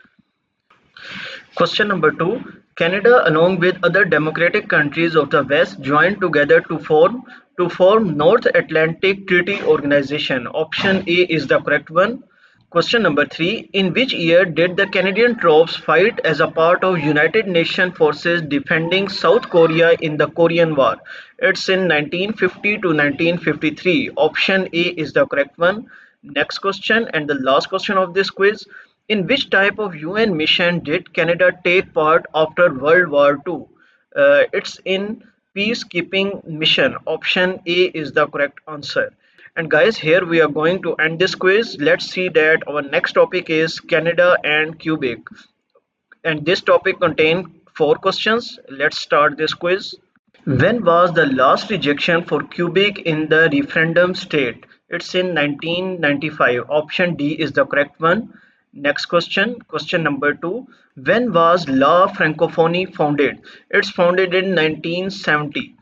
Question number 2. Canada, along with other democratic countries of the West, joined together to form North Atlantic Treaty Organization. Option A is the correct one. Question number 3. In which year did the Canadian troops fight as a part of United Nations forces defending South Korea in the Korean War? It's in 1950 to 1953. Option A is the correct one. Next question and the last question of this quiz. In which type of UN mission did Canada take part after World War II? It's in peacekeeping mission. Option A is the correct answer. And guys, here we are going to end this quiz. Let's see that our next topic is Canada and Quebec. And this topic contains 4 questions. Let's start this quiz. When was the last rejection for Quebec in the referendum state? It's in 1995. Option D is the correct one. Next question, question number 2. When was La Francophonie founded? It's founded in 1970.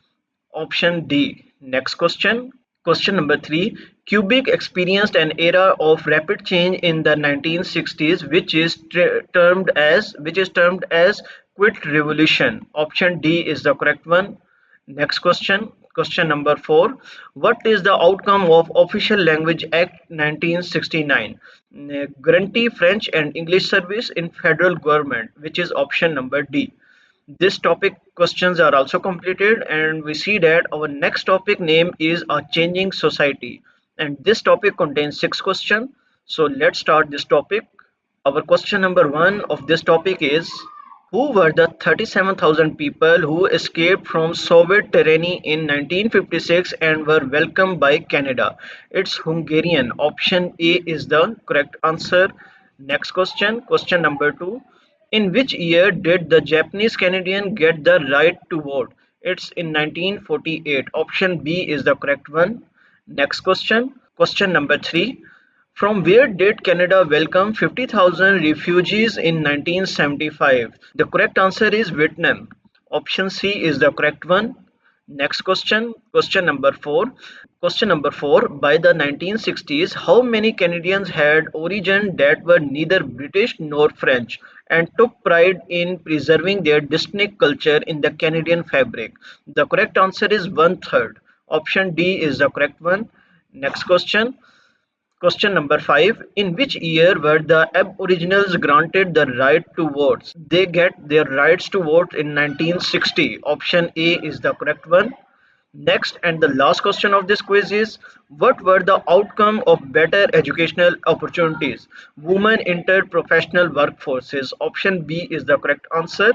Option D. Next question. Question number 3. Quebec experienced an era of rapid change in the 1960s, which is termed as Quit Revolution. Option D is the correct one. Next question. Question number 4. What is the outcome of Official Language Act 1969? Guarantee French and English service in federal government, which is option number D. This topic questions are also completed, and we see that our next topic name is a changing society, and this topic contains 6 questions. So let's start this topic. Our question number 1 of this topic is: who were the 37,000 people who escaped from Soviet tyranny in 1956 and were welcomed by Canada? It's Hungarian. Option A is the correct answer. Next question, question number 2. In which year did the Japanese Canadian get the right to vote? It's in 1948. Option B is the correct one. Next question, question number 3. From where did Canada welcome 50,000 refugees in 1975? The correct answer is Vietnam. Option C is the correct one. Next question, question number 4. Question number 4. By the 1960s, how many Canadians had origin that were neither British nor French and took pride in preserving their distinct culture in the Canadian fabric? The correct answer is one third. Option D is the correct one. Next question. Question number 5. In which year were the Aboriginals granted the right to vote? They get their rights to vote in 1960. Option A is the correct one. Next and the last question of this quiz is: what were the outcome of better educational opportunities? Women entered professional workforces. Option B is the correct answer.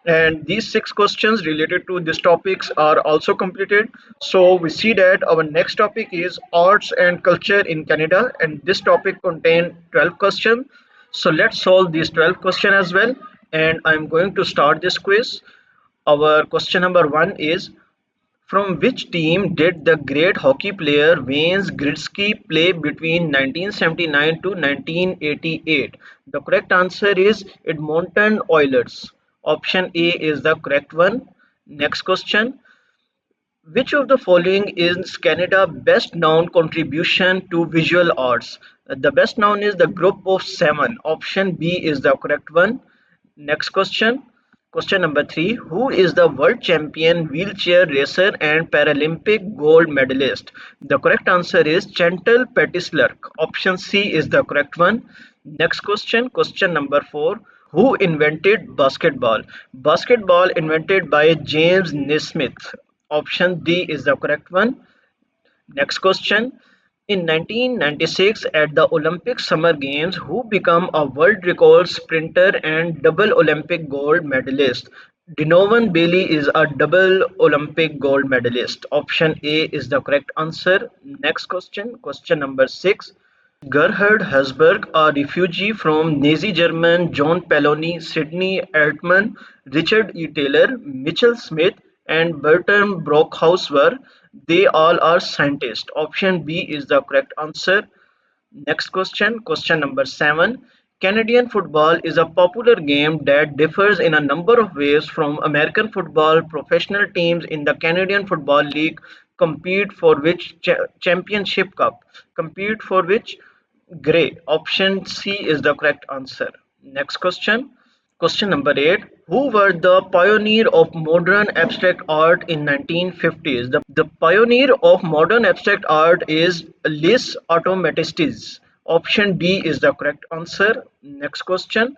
And these 6 questions related to these topics are also completed. So we see that our next topic is arts and culture in Canada, and this topic contains 12 questions. So let's solve these 12 questions as well. And I'm going to start this quiz. Our question number 1 is: from which team did the great hockey player Wayne Gretzky play between 1979 to 1988? The correct answer is Edmonton Oilers. Option A is the correct one. Next question. Which of the following is Canada's best known contribution to visual arts? The best known is the Group of Seven. Option B is the correct one. Next question. Question number 3. Who is the world champion wheelchair racer and Paralympic gold medalist? The correct answer is Chantal Petislerk. Option C is the correct one. Next question. Question number 4. Who invented basketball? Basketball invented by James Naismith. Option D is the correct one. Next question. In 1996 at the Olympic Summer Games, who became a world record sprinter and double Olympic gold medalist? Donovan Bailey is a double Olympic gold medalist. Option A is the correct answer. Next question, question number 6. Gerhard Herzberg, a refugee from Nazi Germany, John Pelony, Sidney Altman, Richard E. Taylor, Mitchell Smith, and Bertrand Brockhauser, they all are scientists. Option B is the correct answer. Next question, question number 7. Canadian football is a popular game that differs in a number of ways from American football. Professional teams in the Canadian Football League compete for which championship cup? Compete for which? Gray. Option C is the correct answer. Next question. Question number 8. Who were the pioneer of modern abstract art in 1950s? The pioneer of modern abstract art is Lis Automatistes. Option D is the correct answer. Next question.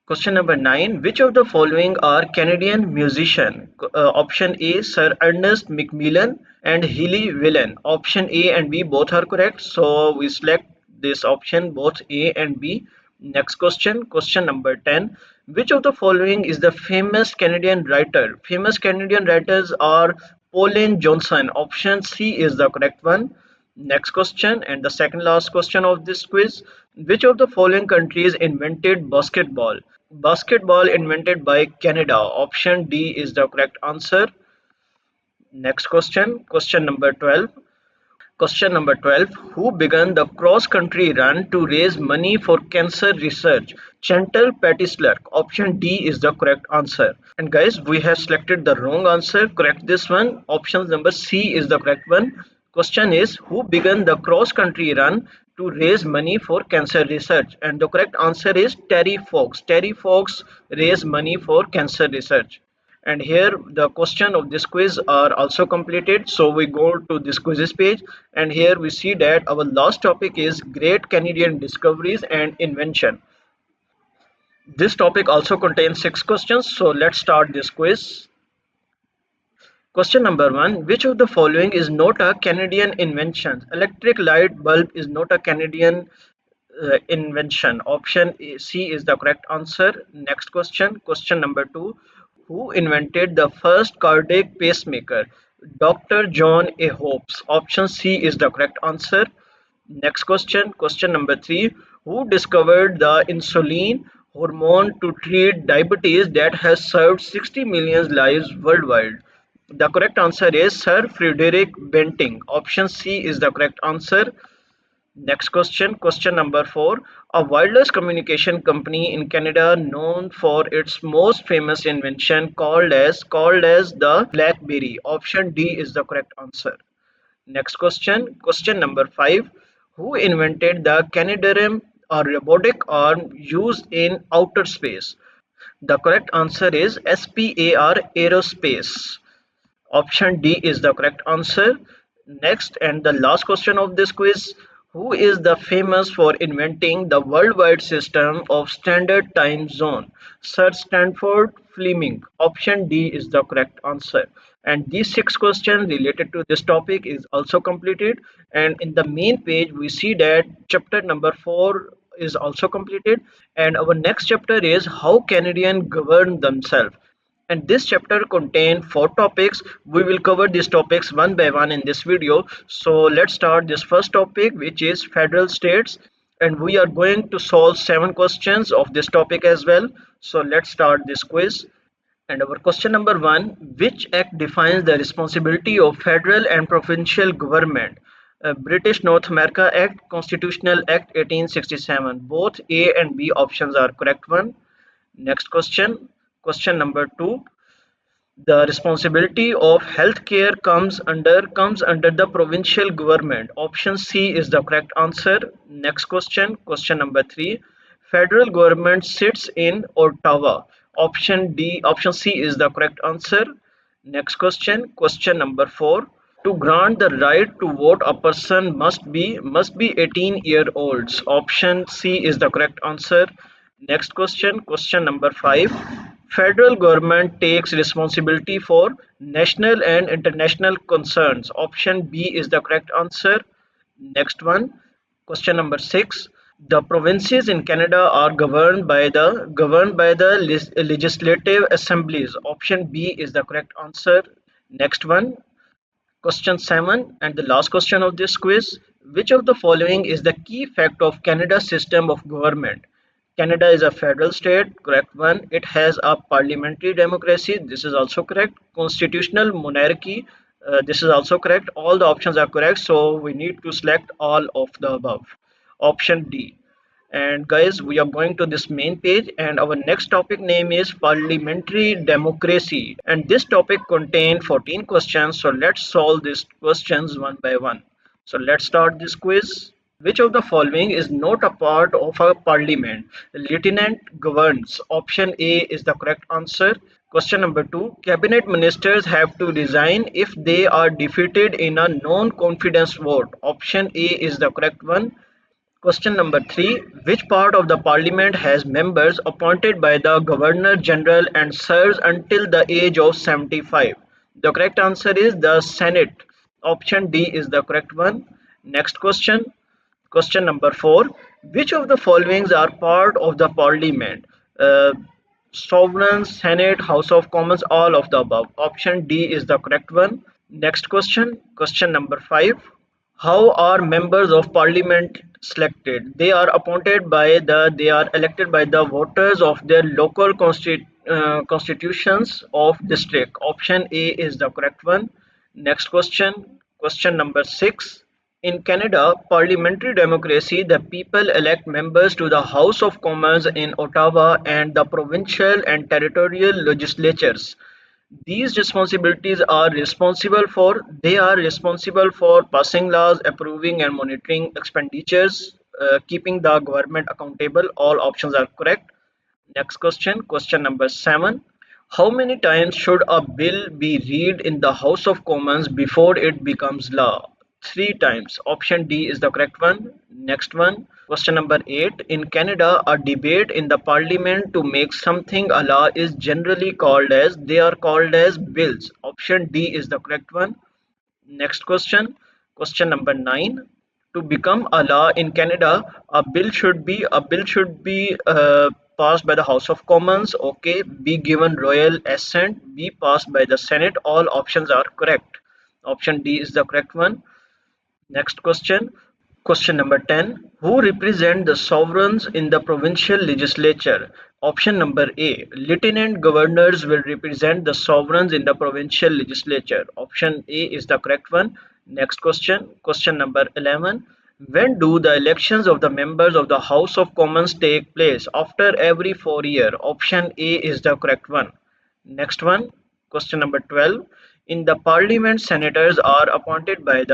Question number 9. Which of the following are Canadian musicians? Option A, Sir Ernest Macmillan and Hilly Willen. Option A and B both are correct. So we select this option, both A and B. Next question. Question number 10. Which of the following is the famous Canadian writer? Famous Canadian writers are Pauline Johnson. Option C is the correct one. Next question, and the second last question of this quiz. Which of the following countries invented basketball? Basketball invented by Canada. Option D is the correct answer. Next question, question number 12. Question number 12. Who began the cross-country run to raise money for cancer research? Chantal Patislark. Option D is the correct answer. And guys, we have selected the wrong answer. Correct this one. Option number C is the correct one. Question is, who began the cross-country run to raise money for cancer research? And the correct answer is Terry Fox. Terry Fox raised money for cancer research. And here the question of this quiz are also completed. So we go to this quizzes page, and here we see that our last topic is Great Canadian Discoveries and Invention. This topic also contains 6 questions. So let's start this quiz. Question number 1. Which of the following is not a Canadian invention? Electric light bulb is not a Canadian invention. Option C is the correct answer. Next question. Question number 2. Who invented the first cardiac pacemaker? Dr. John A. Hopes. Option C is the correct answer. Next question. Question number 3. Who discovered the insulin hormone to treat diabetes that has served 60 million lives worldwide? The correct answer is Sir Frederick Banting. Option C is the correct answer. Next question, question number 4. A wireless communication company in Canada known for its most famous invention called as the BlackBerry. Option D is the correct answer. Next question, question number 5. Who invented the Canadarm, a robotic arm used in outer space? The correct answer is SPAR Aerospace. Option D is the correct answer. Next and the last question of this quiz. Who is the famous for inventing the worldwide system of standard time zone? Sir Stanford Fleming. Option D is the correct answer. And these 6 questions related to this topic is also completed. And in the main page, we see that chapter number 4 is also completed. And our next chapter is how Canadians govern themselves, and this chapter contains 4 topics. We will cover these topics one by one in this video. So let's start this first topic, which is federal states, and we are going to solve 7 questions of this topic as well. So let's start this quiz. And our question number 1: which act defines the responsibility of federal and provincial government? British North America Act, Constitutional Act 1867. Both A and B options are correct one. Next question, question number 2. The responsibility of healthcare comes under the provincial government. Option C is the correct answer. Next question, question number 3. Federal government sits in Ottawa. Option C is the correct answer. Next question, question number 4. To grant the right to vote, a person must be 18-year-olds. Option C is the correct answer. Next question, question number 5. Federal government takes responsibility for national and international concerns. Option B is the correct answer. Next one, question number 6. The provinces in Canada are governed by the legislative assemblies. Option B is the correct answer. Next one, question 7 and the last question of this quiz. Which of the following is the key fact of Canada's system of government? Canada is a federal state, correct one. It has a parliamentary democracy, this is also correct. Constitutional monarchy, this is also correct. All the options are correct, so we need to select all of the above. Option D. And guys, we are going to this main page and our next topic name is parliamentary democracy. And this topic contains 14 questions. So let's solve these questions one by one. So let's start this quiz. Which of the following is not a part of a parliament? The lieutenant governs. Option A is the correct answer. Question number 2. Cabinet ministers have to resign if they are defeated in a non-confidence vote. Option A is the correct one. Question number 3. Which part of the parliament has members appointed by the Governor General and serves until the age of 75? The correct answer is the Senate. Option D is the correct one. Next question. Question number 4. Which of the followings are part of the parliament? Uh, Sovereign, Senate, House of Commons, all of the above. Option D is the correct one. Next question. Question number 5. How are members of parliament selected? They are elected by the voters of their local constitutions of district. Option A is the correct one. Next question. Question number 6. In Canada, parliamentary democracy, the people elect members to the House of Commons in Ottawa and the provincial and territorial legislatures. These responsibilities are responsible for They are responsible for passing laws, approving and monitoring expenditures, keeping the government accountable. All options are correct. Next question, question number 7. How many times should a bill be read in the House of Commons before it becomes law? 3 times. Option D is the correct one. Next one, question number 8. In Canada, a debate in the parliament to make something a law is generally called as bills. Option D is the correct one. Next question, question number 9. To become a law in Canada, a bill should be passed by the House of Commons. Okay, be given royal assent, be passed by the Senate. All options are correct. Option D is the correct one. Next question. Question number 10. Who represent the sovereigns in the provincial legislature? Option number A. Lieutenant governors will represent the sovereigns in the provincial legislature. Option A is the correct one. Next question. Question number 11. When do the elections of the members of the House of Commons take place? After every 4 years. Option A is the correct one. Next one, question number 12. In the parliament, senators are appointed by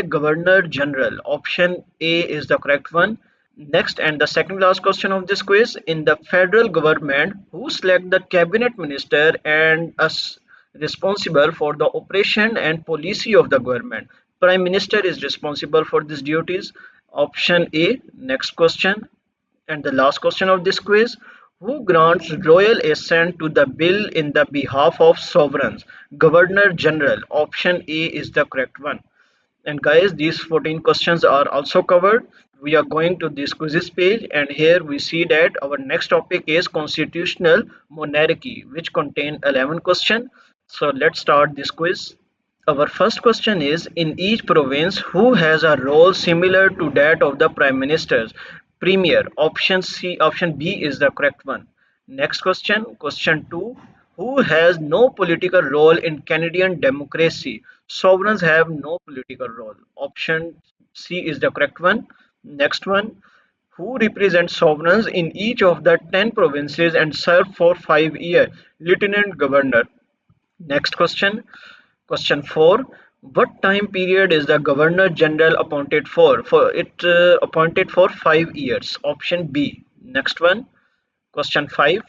Governor General. Option A is the correct one. Next and the second last question of this quiz. In the federal government, who select the cabinet minister and is responsible for the operation and policy of the government? Prime Minister is responsible for these duties. Option A. Next question. And the last question of this quiz, who grants royal assent to the bill in the behalf of sovereigns? Governor General. Option A is the correct one. And guys, these 14 questions are also covered. We are going to this quizzes page and here we see that our next topic is constitutional monarchy, which contain 11 questions. So let's start this quiz. Our first question is, in each province, who has a role similar to that of the Prime Minister's? Premier. Option B is the correct one. Next question, question 2. Who has no political role in Canadian democracy? Sovereigns have no political role. Option C is the correct one. Next one, who represents sovereigns in each of the 10 provinces and serve for 5 years? Lieutenant Governor. Next question, question 4. What time period is the Governor General appointed for? Appointed for 5 years. Option B. Next one. Question 5.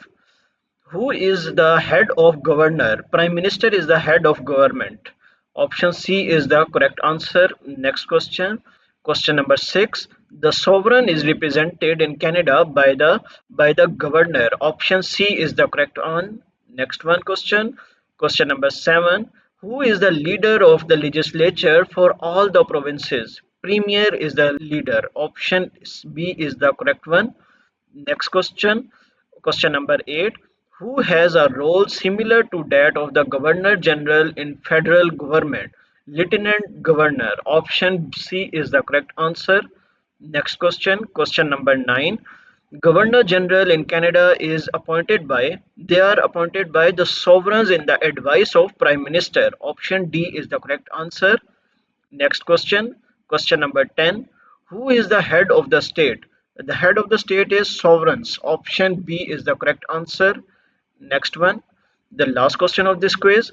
Who is the head of governor? Prime Minister is the head of government. Option C is the correct answer. Next question. Question number 6. The sovereign is represented in Canada by the governor. Option C is the correct one. Next one question. Question number 7. Who is the leader of the legislature for all the provinces? Premier is the leader. Option B is the correct one. Next question. Question number 8. Who has a role similar to that of the Governor General in federal government? Lieutenant Governor. Option C is the correct answer. Next question. Question number 9. Governor General in Canada is appointed by, they are appointed by the sovereigns in the advice of Prime Minister. Option D is the correct answer. Next question, question number 10. Who is the head of the state? The head of the state is sovereigns. Option B is the correct answer. Next one, the last question of this quiz.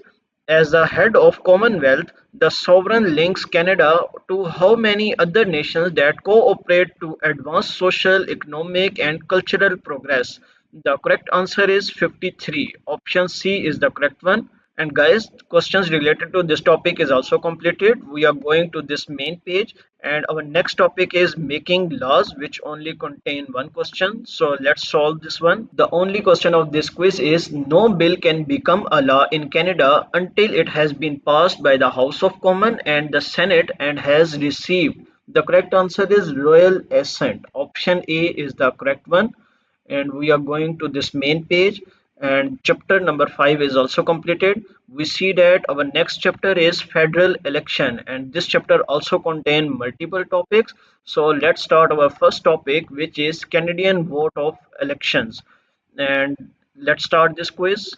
As the head of Commonwealth, the sovereign links Canada to how many other nations that cooperate to advance social, economic, and cultural progress? The correct answer is 53. Option C is the correct one. And guys, questions related to this topic is also completed. We are going to this main page, and our next topic is making laws which only contain one question. So let's solve this one. The only question of this quiz is no bill can become a law in Canada until it has been passed by the House of Commons and the Senate and has received. The correct answer is royal assent. Option A is the correct one. And we are going to this main page, and chapter number 5 is also completed. We see that our next chapter is federal election, and this chapter also contain multiple topics. So let's start our first topic, which is Canadian vote of elections. And let's start this quiz.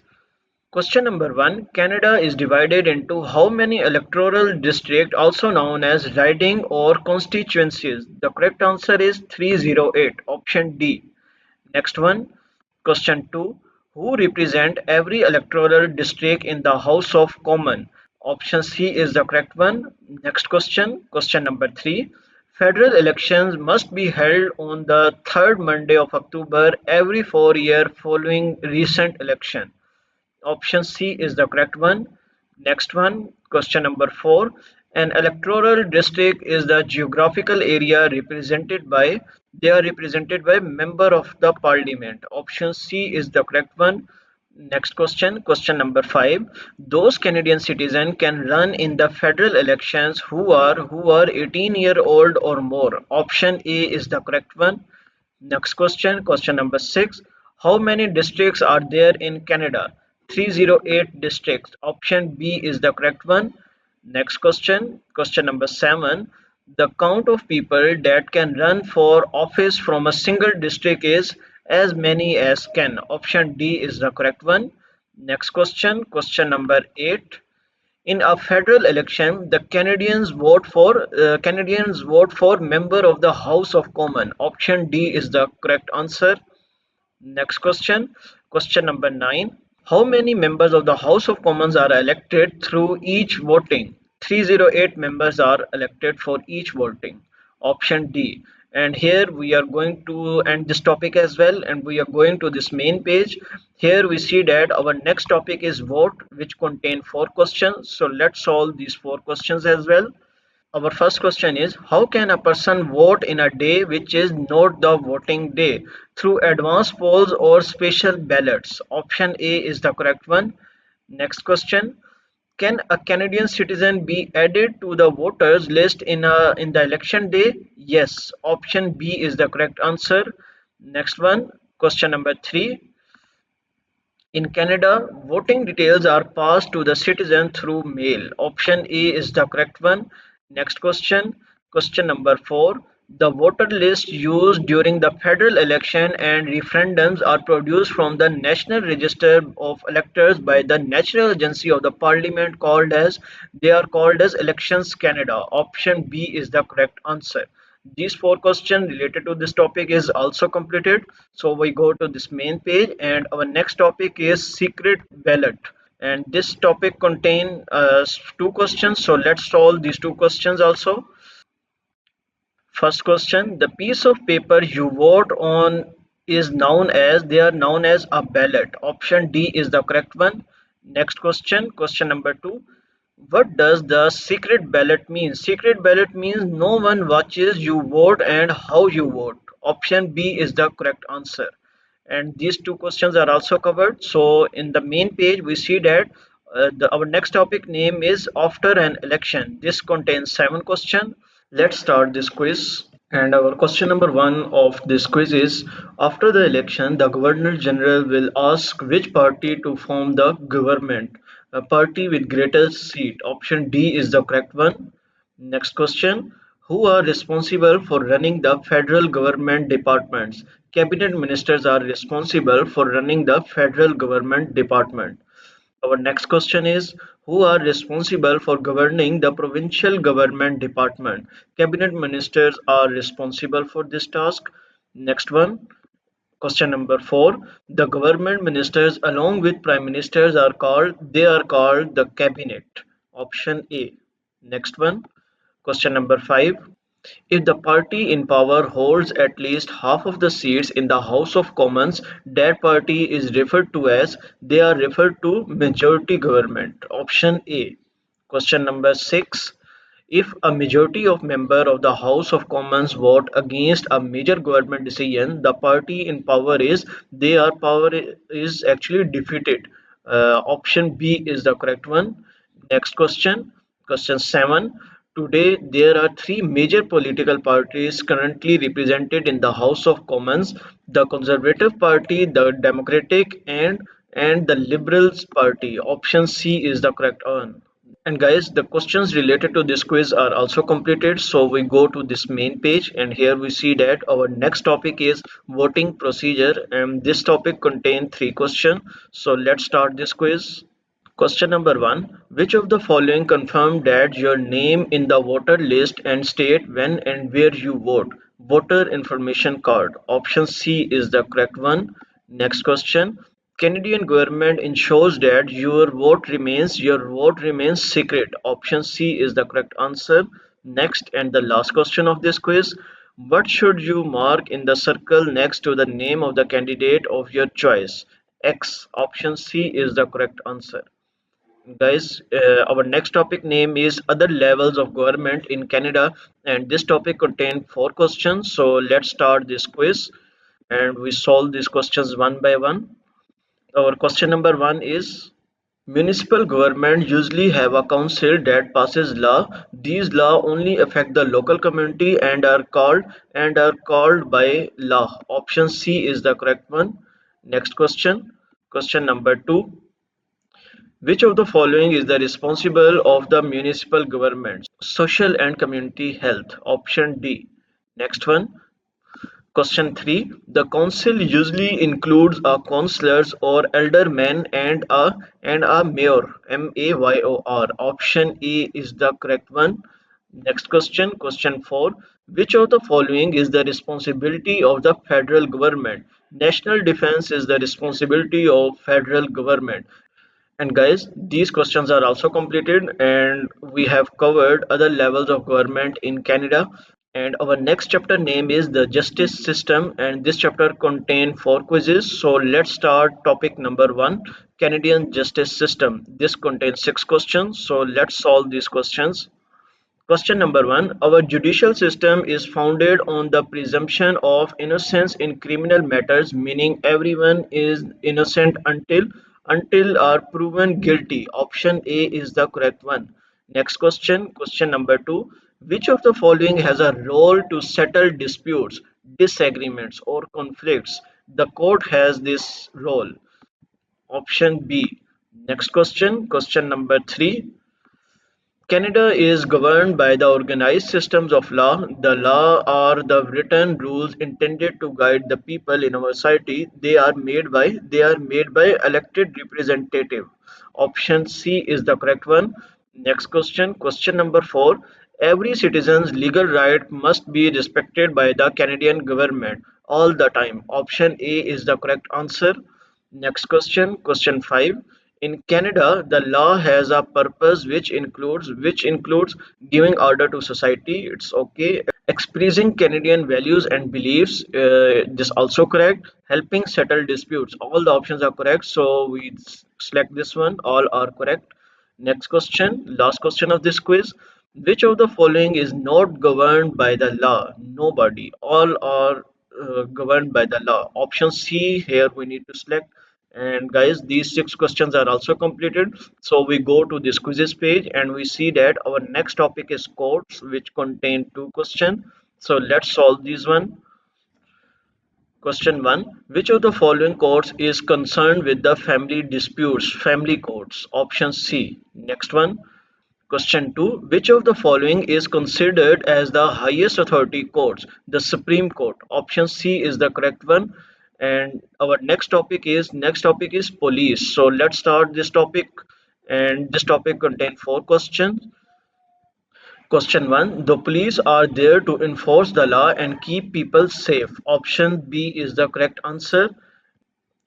Question number 1. Canada is divided into how many electoral districts, also known as riding or constituencies? The correct answer is 308. Option D. Next one, question 2. Who represent every electoral district in the House of Commons? Option C is the correct one. Next question, question number 3. Federal elections must be held on the third Monday of October every 4 years following recent election. Option C is the correct one. Next one, question number 4. An electoral district is the geographical area represented by, they are represented by member of the parliament. Option C is the correct one. Next question, question number 5. Those Canadian citizens can run in the federal elections who are 18-year-old or more. Option A is the correct one. Next question, question number 6. How many districts are there in Canada? 308 districts. Option B is the correct one. Next question, question number 7. The count of people that can run for office from a single district is as many as can. Option D is the correct one. Next question, question number 8. In a federal election, the Canadians vote for member of the House of Commons. Option D is the correct answer. Next question, question number 9. How many members of the House of Commons are elected through each voting? 308 members are elected for each voting. Option D. And here we are going to end this topic as well, and we are going to this main page. Here we see that our next topic is vote, which contain 4 questions. So let's solve these 4 questions as well. Our first question is, how can a person vote in a day which is not the voting day? Through advance polls or special ballots? Option A is the correct one. Next question, can a Canadian citizen be added to the voters list in the election day? Yes. Option B is the correct answer. Next one, question number 3. In Canada, voting details are passed to the citizen through mail. Option A is the correct one. Next question, question number 4. The voter list used during the federal election and referendums are produced from the National Register of Electors by the National Agency of the Parliament called as, they are called as Elections Canada. Option B is the correct answer. These 4 questions related to this topic is also completed. So we go to this main page, and our next topic is secret ballot. And this topic contain 2 questions. So let's solve these 2 questions also. First question, the piece of paper you vote on is known as, they are known as a ballot. Option D is the correct one. Next question, question number 2. What does the secret ballot mean? Secret ballot means no one watches you vote and how you vote. Option B is the correct answer. And these two questions are also covered. So in the main page, we see that our next topic name is after an election. This contains 7 questions. Let's start this quiz. And our question number one of this quiz is after the election, the Governor General will ask which party to form the government. A party with greatest seat. Option D is the correct one. Next question. Who are responsible for running the federal government departments? Cabinet ministers are responsible for running the federal government department. Our next question is who are responsible for governing the provincial government department? Cabinet ministers are responsible for this task. Next one, question number 4. The government ministers along with prime ministers are called the cabinet. Option A. Next one, question number 5. If the party in power holds at least half of the seats in the House of Commons, that party is referred to as they are referred to majority government. Option A. Question number 6. If a majority of members of the House of Commons vote against a major government decision, the party in power is their power is actually defeated. Option B is the correct one. Next question, question 7. Today, there are three major political parties currently represented in the House of Commons: the Conservative Party, the Democratic, and the Liberals Party. Option C is the correct one. And guys, the questions related to this quiz are also completed. So we go to this main page, and here we see that our next topic is voting procedure, and this topic contains 3 questions. So let's start this quiz. Question number 1. Which of the following confirm that your name in the voter list and state when and where you vote? Voter information card. Option C is the correct one. Next question. Canadian government ensures that your vote remains secret. Option C is the correct answer. Next and the last question of this quiz. What should you mark in the circle next to the name of the candidate of your choice? X. Option C is the correct answer. Guys, our next topic name is other levels of government in Canada, and this topic contains 4 questions. So let's start this quiz and we solve these questions one by one. Our question number 1 is municipal government usually have a council that passes law. These law only affect the local community and are called by law. Option C is the correct one. Next question. Question number 2. Which of the following is the responsible of the municipal government? Social and community health. Option D. Next one. Question 3. The council usually includes a councillors or alderman and a mayor. Mayor. Option A is the correct one. Next question. Question 4. Which of the following is the responsibility of the federal government? National defense is the responsibility of federal government. And guys, these questions are also completed, and we have covered other levels of government in Canada. And our next chapter name is the justice system, and this chapter contains 4 quizzes. So let's start topic number 1, Canadian justice system. This contains 6 questions. So let's solve these questions. Question number 1. Our judicial system is founded on the presumption of innocence in criminal matters, meaning everyone is innocent until are proven guilty. Option A is the correct one. Next question, question number 2. Which of the following has a role to settle disputes, disagreements, or conflicts? The court has this role. Option B. Next question, question number 3. Canada is governed by the organized systems of law. The law are the written rules intended to guide the people in our society. They are made by elected representative. Option C is the correct one. Next question, question number 4. Every citizen's legal right must be respected by the Canadian government all the time. Option A is the correct answer. Next question, question 5. In Canada, the law has a purpose which includes giving order to society. It's okay. Expressing Canadian values and beliefs. This also correct. Helping settle disputes. All the options are correct. So we select this one. All are correct. Next question, last question of this quiz. Which of the following is not governed by the law? Nobody. All are governed by the law. Option C, here we need to select. And guys, these 6 questions are also completed. So we go to this quizzes page and we see that our next topic is courts, which contain 2 questions. So let's solve this one. Question 1. Which of the following courts is concerned with the family disputes? Family courts. Option C. Next one. Question 2. Which of the following is considered as the highest authority courts? The Supreme Court. Option C is the correct one. And our next topic is police. So let's start this topic. And this topic contains 4 questions. Question 1. The police are there to enforce the law and keep people safe. Option B is the correct answer.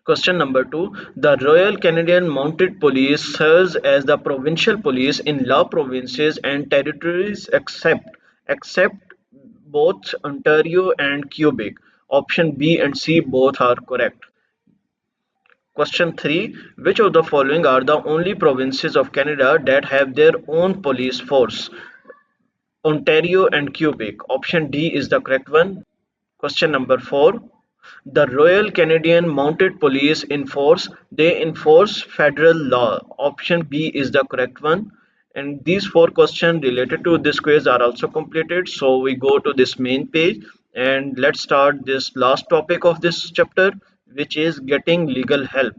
Question number 2. The Royal Canadian Mounted Police serves as the provincial police in law provinces and territories except both Ontario and Quebec. Option B and C both are correct. Question 3. Which of the following are the only provinces of Canada that have their own police force? Ontario and Quebec. Option D is the correct one. Question number 4. The Royal Canadian Mounted Police enforce federal law. Option B is the correct one. And these 4 questions related to this quiz are also completed. So we go to this main page and let's start this last topic of this chapter, which is getting legal help.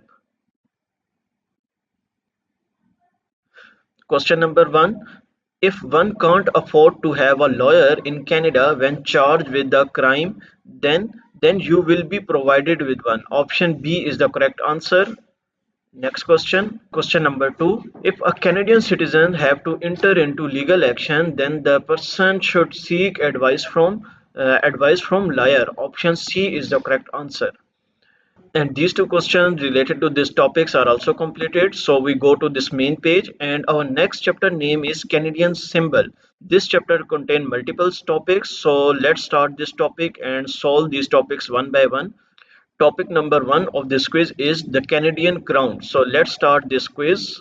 Question number 1. If one can't afford to have a lawyer in Canada when charged with a crime, then you will be provided with one. Option B is the correct answer. Next question. Question number 2. If a Canadian citizen have to enter into legal action, then the person should seek advice from lawyer. Option C is the correct answer. And these 2 questions related to these topics are also completed. So we go to this main page and our next chapter name is Canadian symbol. This chapter contain multiple topics. So let's start this topic and solve these topics one by one. Topic number 1 of this quiz is the Canadian crown. So let's start this quiz.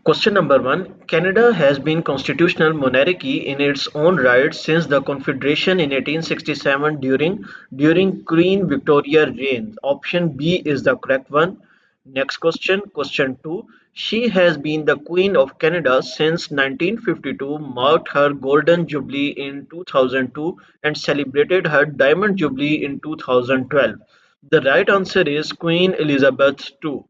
Question number 1. Canada has been constitutional monarchy in its own right since the Confederation in 1867 during Queen Victoria reign. Option B is the correct one. Next question, question 2. She has been the Queen of Canada since 1952, marked her Golden Jubilee in 2002 and celebrated her Diamond Jubilee in 2012. The right answer is Queen Elizabeth II.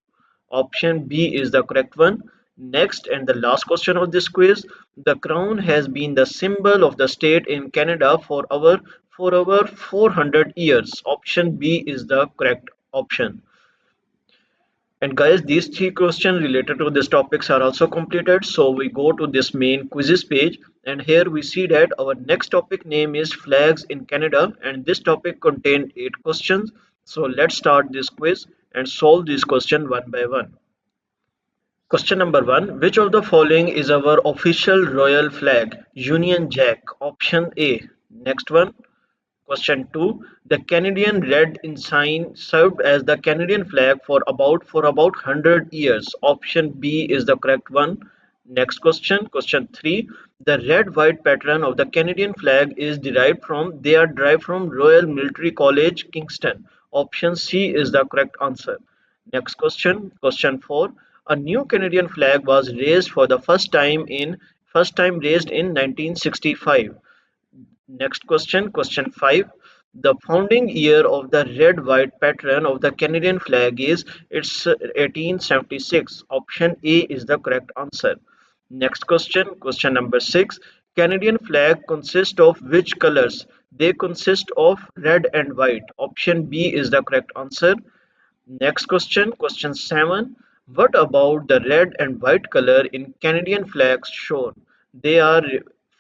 Option B is the correct one. Next and the last question of this quiz. The crown has been the symbol of the state in Canada for over 400 years. Option B is the correct option. And guys, these 3 questions related to these topics are also completed. So we go to this main quizzes page and here we see that our next topic name is flags in Canada and this topic contained 8 questions. So let's start this quiz and solve this question one by one. Question number 1. Which of the following is our official royal flag? Union Jack. Option A. Next one. Question 2. The Canadian red ensign served as the Canadian flag for about 100 years. Option B is the correct one. Next question. Question 3. The red white pattern of the Canadian flag is derived from Royal Military College, Kingston. Option C is the correct answer. Next question. Question 4. A new Canadian flag was raised for the first time raised in 1965. Next question, question 5. The founding year of the red-white pattern of the Canadian flag is 1876. Option A is the correct answer. Next question, question number 6. Canadian flag consists of which colors? They consist of red and white. Option B is the correct answer. Next question, question 7. What about the red and white color in Canadian flags shown? They are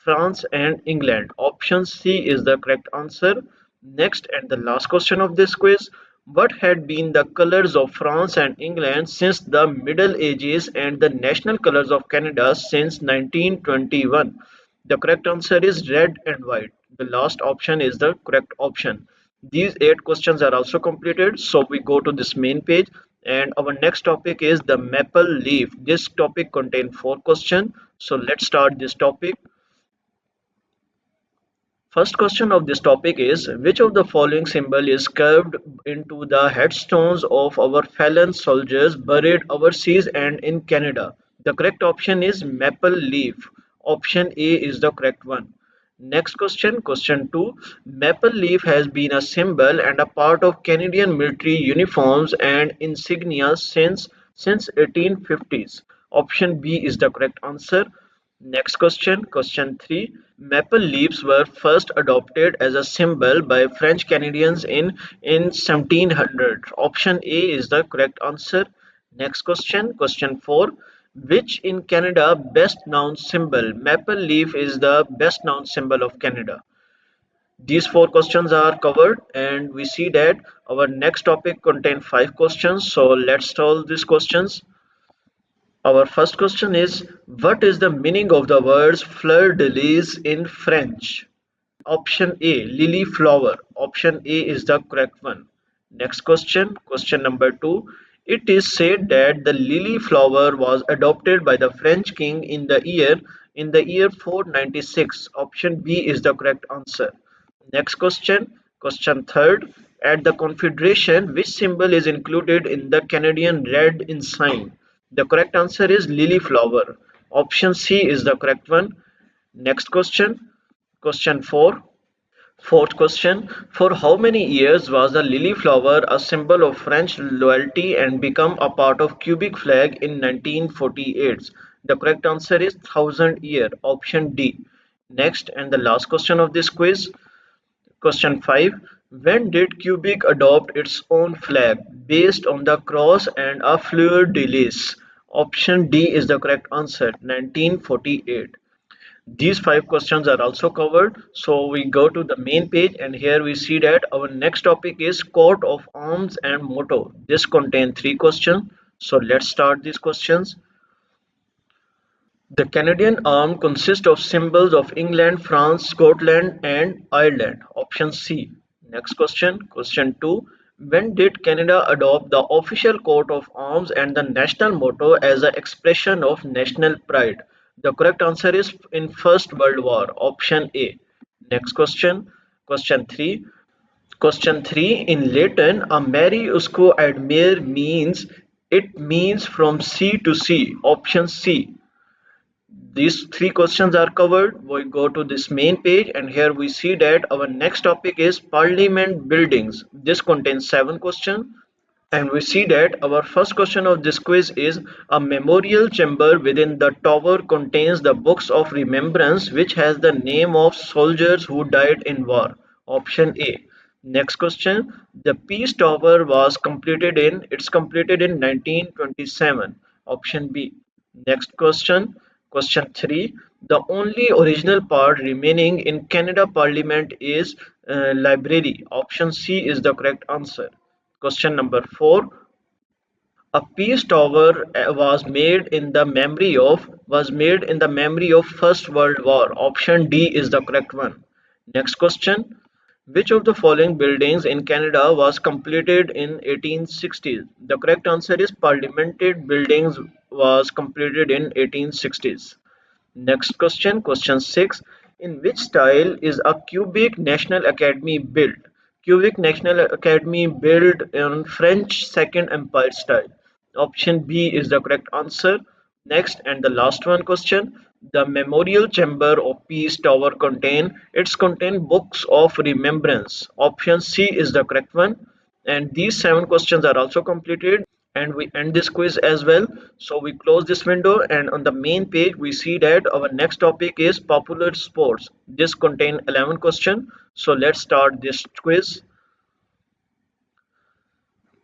France and England. Option C is the correct answer. Next and the last question of this quiz. What had been the colors of France and England since the Middle Ages and the national colors of Canada since 1921? The correct answer is red and white. The last option is the correct option. These 8 questions are also completed. So we go to this main page And our next topic is the maple leaf. This topic contains four questions. So let's start this topic. First question of this topic is, which of the following symbol is carved into the headstones of our fallen soldiers buried overseas and in Canada? The correct option is maple leaf. Option A is the correct one. Next question, question 2. Maple leaf has been a symbol and a part of Canadian military uniforms and insignia since 1850s. Option B is the correct answer. Next question, question 3. Maple leaves were first adopted as a symbol by French Canadians in 1700. Option A is the correct answer. Next question, question 4. Which in Canada best known symbol? Maple leaf is the best known symbol of Canada. These four questions are covered, and we see that our next topic contains five questions. So let's solve these questions. Our first question is, what is the meaning of the words fleur de lis in French? Option A, lily flower. Option A is the correct one. Next question, question number 2. It is said that the lily flower was adopted by the French king in the year 496. Option B is the correct answer. Next question, question third. At the Confederation, which symbol is included in the Canadian red ensign? The correct answer is lily flower. Option C is the correct one. Next question, question 4. Fourth question, for how many years was the lily flower a symbol of French loyalty and become a part of Quebec flag in 1948? The correct answer is 1000 year. Option D. Next and the last question of this quiz. Question 5. When did Quebec adopt its own flag based on the cross and a fleur de lis? Option D is the correct answer, 1948. These five questions are also covered. So we go to the main page, and here we see that our next topic is coat of arms and motto. This contains three questions. So let's start these questions. The Canadian arm consists of symbols of England, France, Scotland, and Ireland. Option C. Next question, question 2. When did Canada adopt the official coat of arms and the national motto as an expression of national pride? The correct answer is in First World War. Option A. Next question, question 3. Question 3. In Latin, a mare usque admire means from sea to sea. Option C. These three questions are covered. We go to this main page, and here we see that our next topic is Parliament buildings. This contains seven questions. And we see that our first question of this quiz is, a memorial chamber within the tower contains the books of remembrance which has the name of soldiers who died in war. Option A. Next question. The Peace Tower was completed in 1927. Option B. Next question. Question 3. The only original part remaining in Canada Parliament is library. Option C is the correct answer. Question number 4. A peace tower was made in the memory of First World War. Option D is the correct one. Next question. Which of the following buildings in Canada was completed in 1860s? The correct answer is Parliament buildings was completed in 1860s. Next question, question 6. In which style is a Quebec National Academy built? Quebec National Academy built in French Second Empire style. Option B is the correct answer. Next and the last one question. The Memorial Chamber of Peace Tower contain books of remembrance. Option C is the correct one. And these seven questions are also completed, and we end this quiz as well. So we close this window, and on the main page we see that our next topic is popular sports. This contains 11 questions. So let's start this quiz.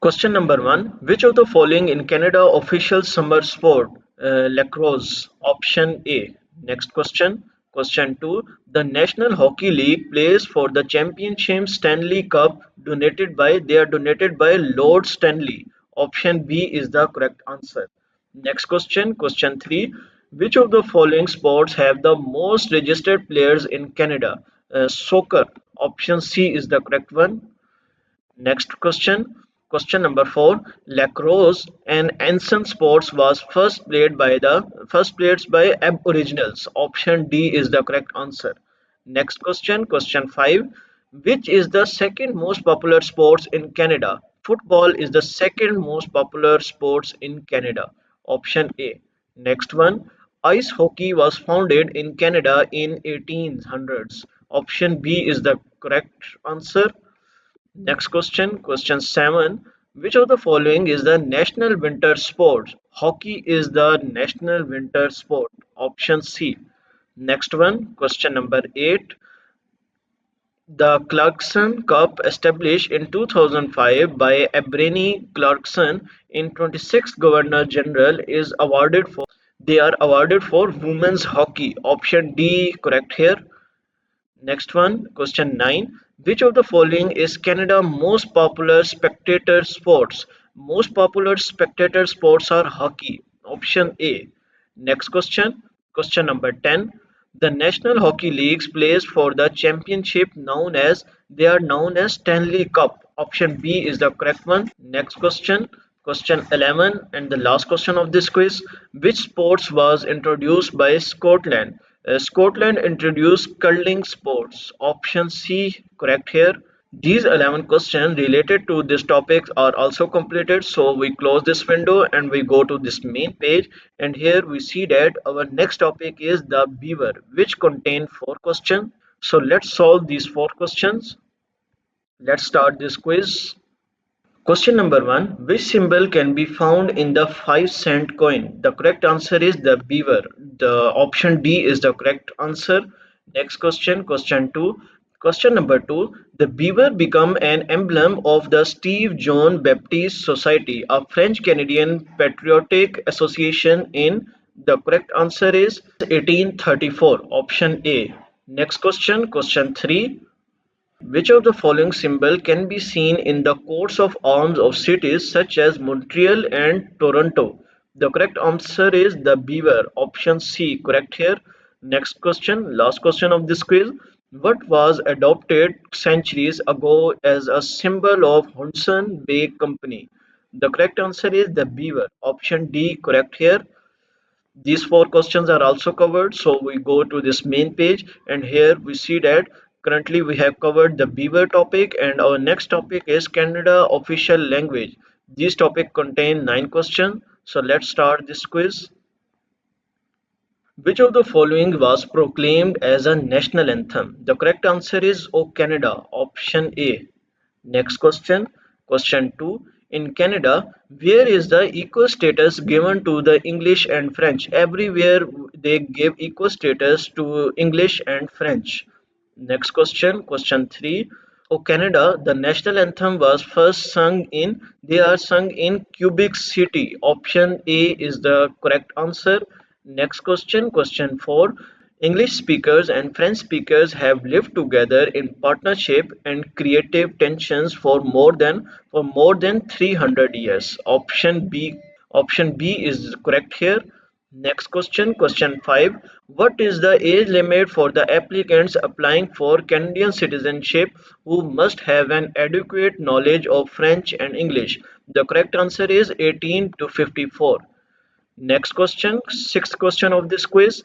Question number 1. Which of the following in Canada official summer sport? Lacrosse. Option A. Next question. Question 2. The National Hockey League plays for the Championship Stanley Cup donated by Lord Stanley. Option B is the correct answer. Next question. Question 3. Which of the following sports have the most registered players in Canada? Soccer. Option C is the correct one. Next question. Question number 4. Lacrosse, an ancient sport, was first played by Aboriginals. Option D is the correct answer. Next question, question 5. Which is the second most popular sports in Canada? Football is the second most popular sports in Canada. Option A. Next one. Ice hockey was founded in Canada in 1800s. Option B is the correct answer. Next question, question 7. Which of the following is the national winter sport? Hockey is the national winter sport. Option C. Next one, question number 8. The Clarkson Cup, established in 2005 by Abraham Clarkson in 26th Governor General, is awarded for. They are awarded for women's hockey. Option D correct here. Next one, question 9. Which of the following is Canada's most popular spectator sports? Most popular spectator sports are hockey. Option A. Next question, question number 10. The National Hockey Leagues plays for the championship known as Stanley Cup. Option B is the correct one. Next question, question 11 and the last question of this quiz. Which sports was introduced by Scotland? Scotland introduced curling sports. Option C correct here. These 11 questions related to this topic are also completed. So we close this window and we go to this main page, and here we see that our next topic is the beaver, which contain 4 questions. So let's solve these 4 questions. Let's start this quiz. Question number 1. Which symbol can be found in the 5-cent coin? The correct answer is the beaver. The option D is the correct answer. Next question, question 2. Question number 2. The beaver became an emblem of the Steve John Baptiste Society, a French Canadian patriotic association in. The correct answer is 1834. Option A. Next question, question 3. Which of the following symbol can be seen in the coats of arms of cities such as Montreal and Toronto? The correct answer is the beaver. Option C correct here. Next question, last question of this quiz. What was adopted centuries ago as a symbol of Hudson Bay Company? The correct answer is the beaver. Option D correct here. These 4 questions are also covered, so we go to this main page, and here we see that currently we have covered the beaver topic, and our next topic is Canada official language. These topic contain 9 questions, so let's start this quiz. Which of the following was proclaimed as a national anthem? The correct answer is O Canada, option A. Next question, question 2. In Canada, where is the equal status given to the English and French? Everywhere they give equal status to English and French. Next question, question 3. Oh Canada, the national anthem was first sung in, they are sung in Quebec City. Option A is the correct answer. Next question, question 4. English speakers and French speakers have lived together in partnership and creative tensions for more than 300 years. Option B is correct here. Next question, question 5. What is the age limit for the applicants applying for Canadian citizenship who must have an adequate knowledge of French and English? The correct answer is 18 to 54. Next question, sixth question of this quiz.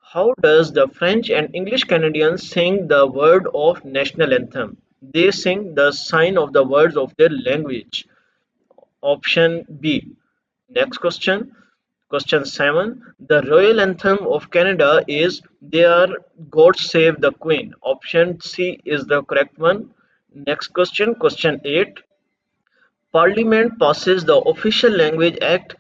How does the French and English Canadians sing the word of national anthem? They sing the sign of the words of their language. Option B. Next question. Question 7. The royal anthem of Canada is They Are God Save the Queen. Option C is the correct one. Next question. Question 8. Parliament passes the Official Language Act.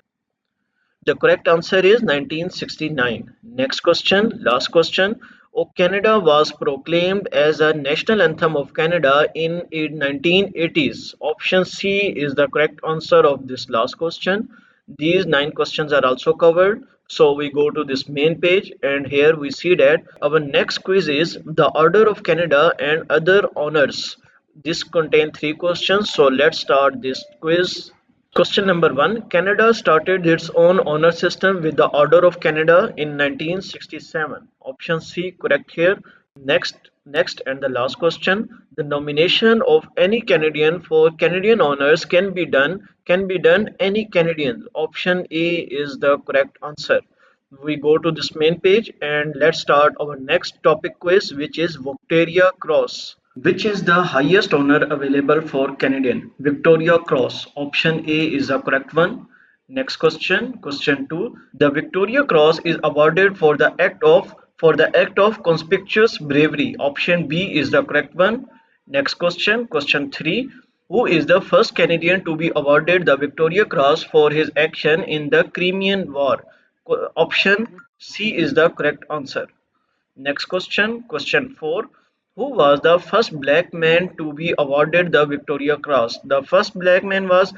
The correct answer is 1969. Next question, last question. O Canada was proclaimed as a national anthem of Canada in 1980s. Option C is the correct answer of this last question. These 9 questions are also covered. So we go to this main page, and here we see that our next quiz is the Order of Canada and other honors. This contains 3 questions. So let's start this quiz. Question number 1. Canada started its own honor system with the Order of Canada in 1967. Option C correct here. Next, Next and the last question. The nomination of any Canadian for Canadian honors can be done any Canadian. Option A is the correct answer. We go to this main page and let's start our next topic quiz, which is Victoria Cross. Which is the highest honor available for Canadian? Victoria Cross. Option A is the correct one. Next question, question 2. The Victoria Cross is awarded for the act of conspicuous bravery. Option B is the correct one. Next question, question 3. Who is the first Canadian to be awarded the Victoria Cross for his action in the Crimean War? Option C is the correct answer. Next question, question 4. Who was the first black man to be awarded the Victoria Cross? The first black man was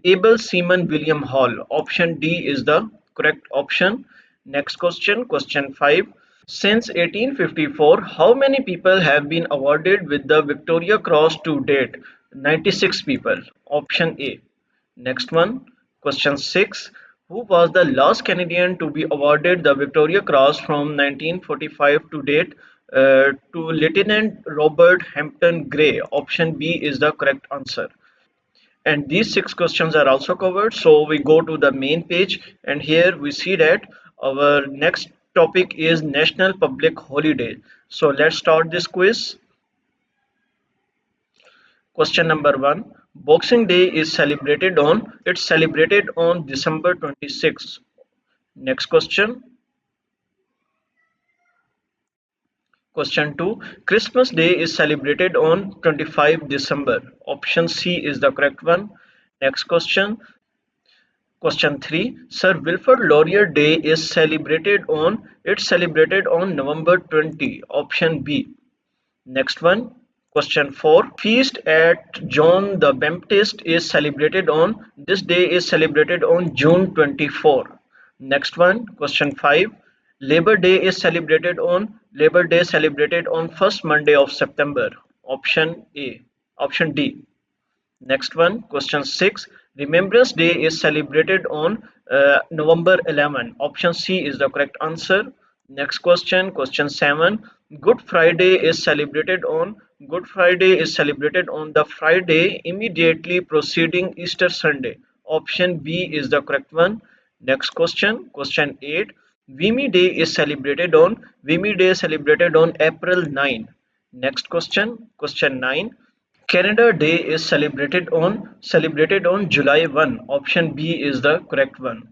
Abel Seaman William Hall. Option D is the correct option. Next question, question 5. Since 1854, how many people have been awarded with the Victoria Cross to date? 96 people. Option A. Next one, question 6. Who was the last Canadian to be awarded the Victoria Cross from 1945 to date? To Lieutenant Robert Hampton Gray. Option B is the correct answer. And these 6 questions are also covered. So we go to the main page, and here we see that our next topic is National Public Holiday. So let's start this quiz. Question number 1. Boxing Day is celebrated on December 26th. Next question. Question 2. Christmas Day is celebrated on 25 December. Option C is the correct one. Next question. Question 3. Sir Wilfrid Laurier Day is celebrated on November 20. Option B. Next one, question 4. Feast at John the Baptist is celebrated on this day is celebrated on June 24. Next one, question 5. Labor Day celebrated on first Monday of September. Option A. Option D. Next one, question 6. Remembrance Day is celebrated on November 11. Option C is the correct answer. Next question, question 7. Good Friday is celebrated on the Friday immediately preceding Easter Sunday. Option B is the correct one. Next question, question 8. Vimy Day celebrated on April 9. Next question, question 9. Canada Day is celebrated on July 1. Option B is the correct one.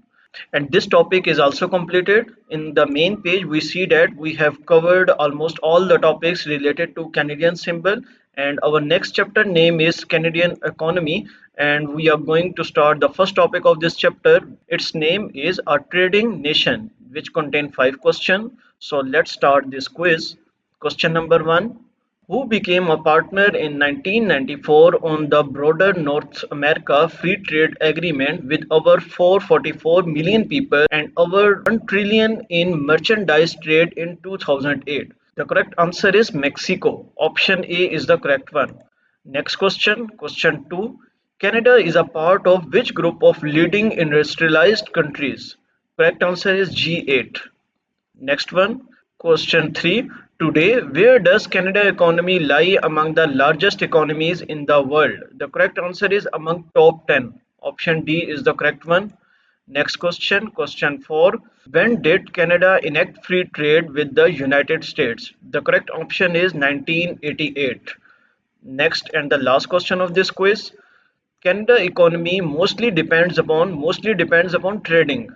And this topic is also completed. In the main page, we see that we have covered almost all the topics related to Canadian symbol. And our next chapter name is Canadian economy. And we are going to start the first topic of this chapter. Its name is a trading nation, which contain 5 questions. So let's start this quiz. Question number 1. Who became a partner in 1994 on the broader North America Free Trade Agreement with over 444 million people and over 1 trillion in merchandise trade in 2008? The correct answer is Mexico. Option A is the correct one. Next question, question 2. Canada is a part of which group of leading industrialized countries? Correct answer is G8. Next one, question 3. Today, where does Canada economy lie among the largest economies in the world? The correct answer is among top 10. Option D is the correct one. Next question, question 4. When did Canada enact free trade with the United States? The correct option is 1988. Next and the last question of this quiz. Canada economy mostly depends upon trading.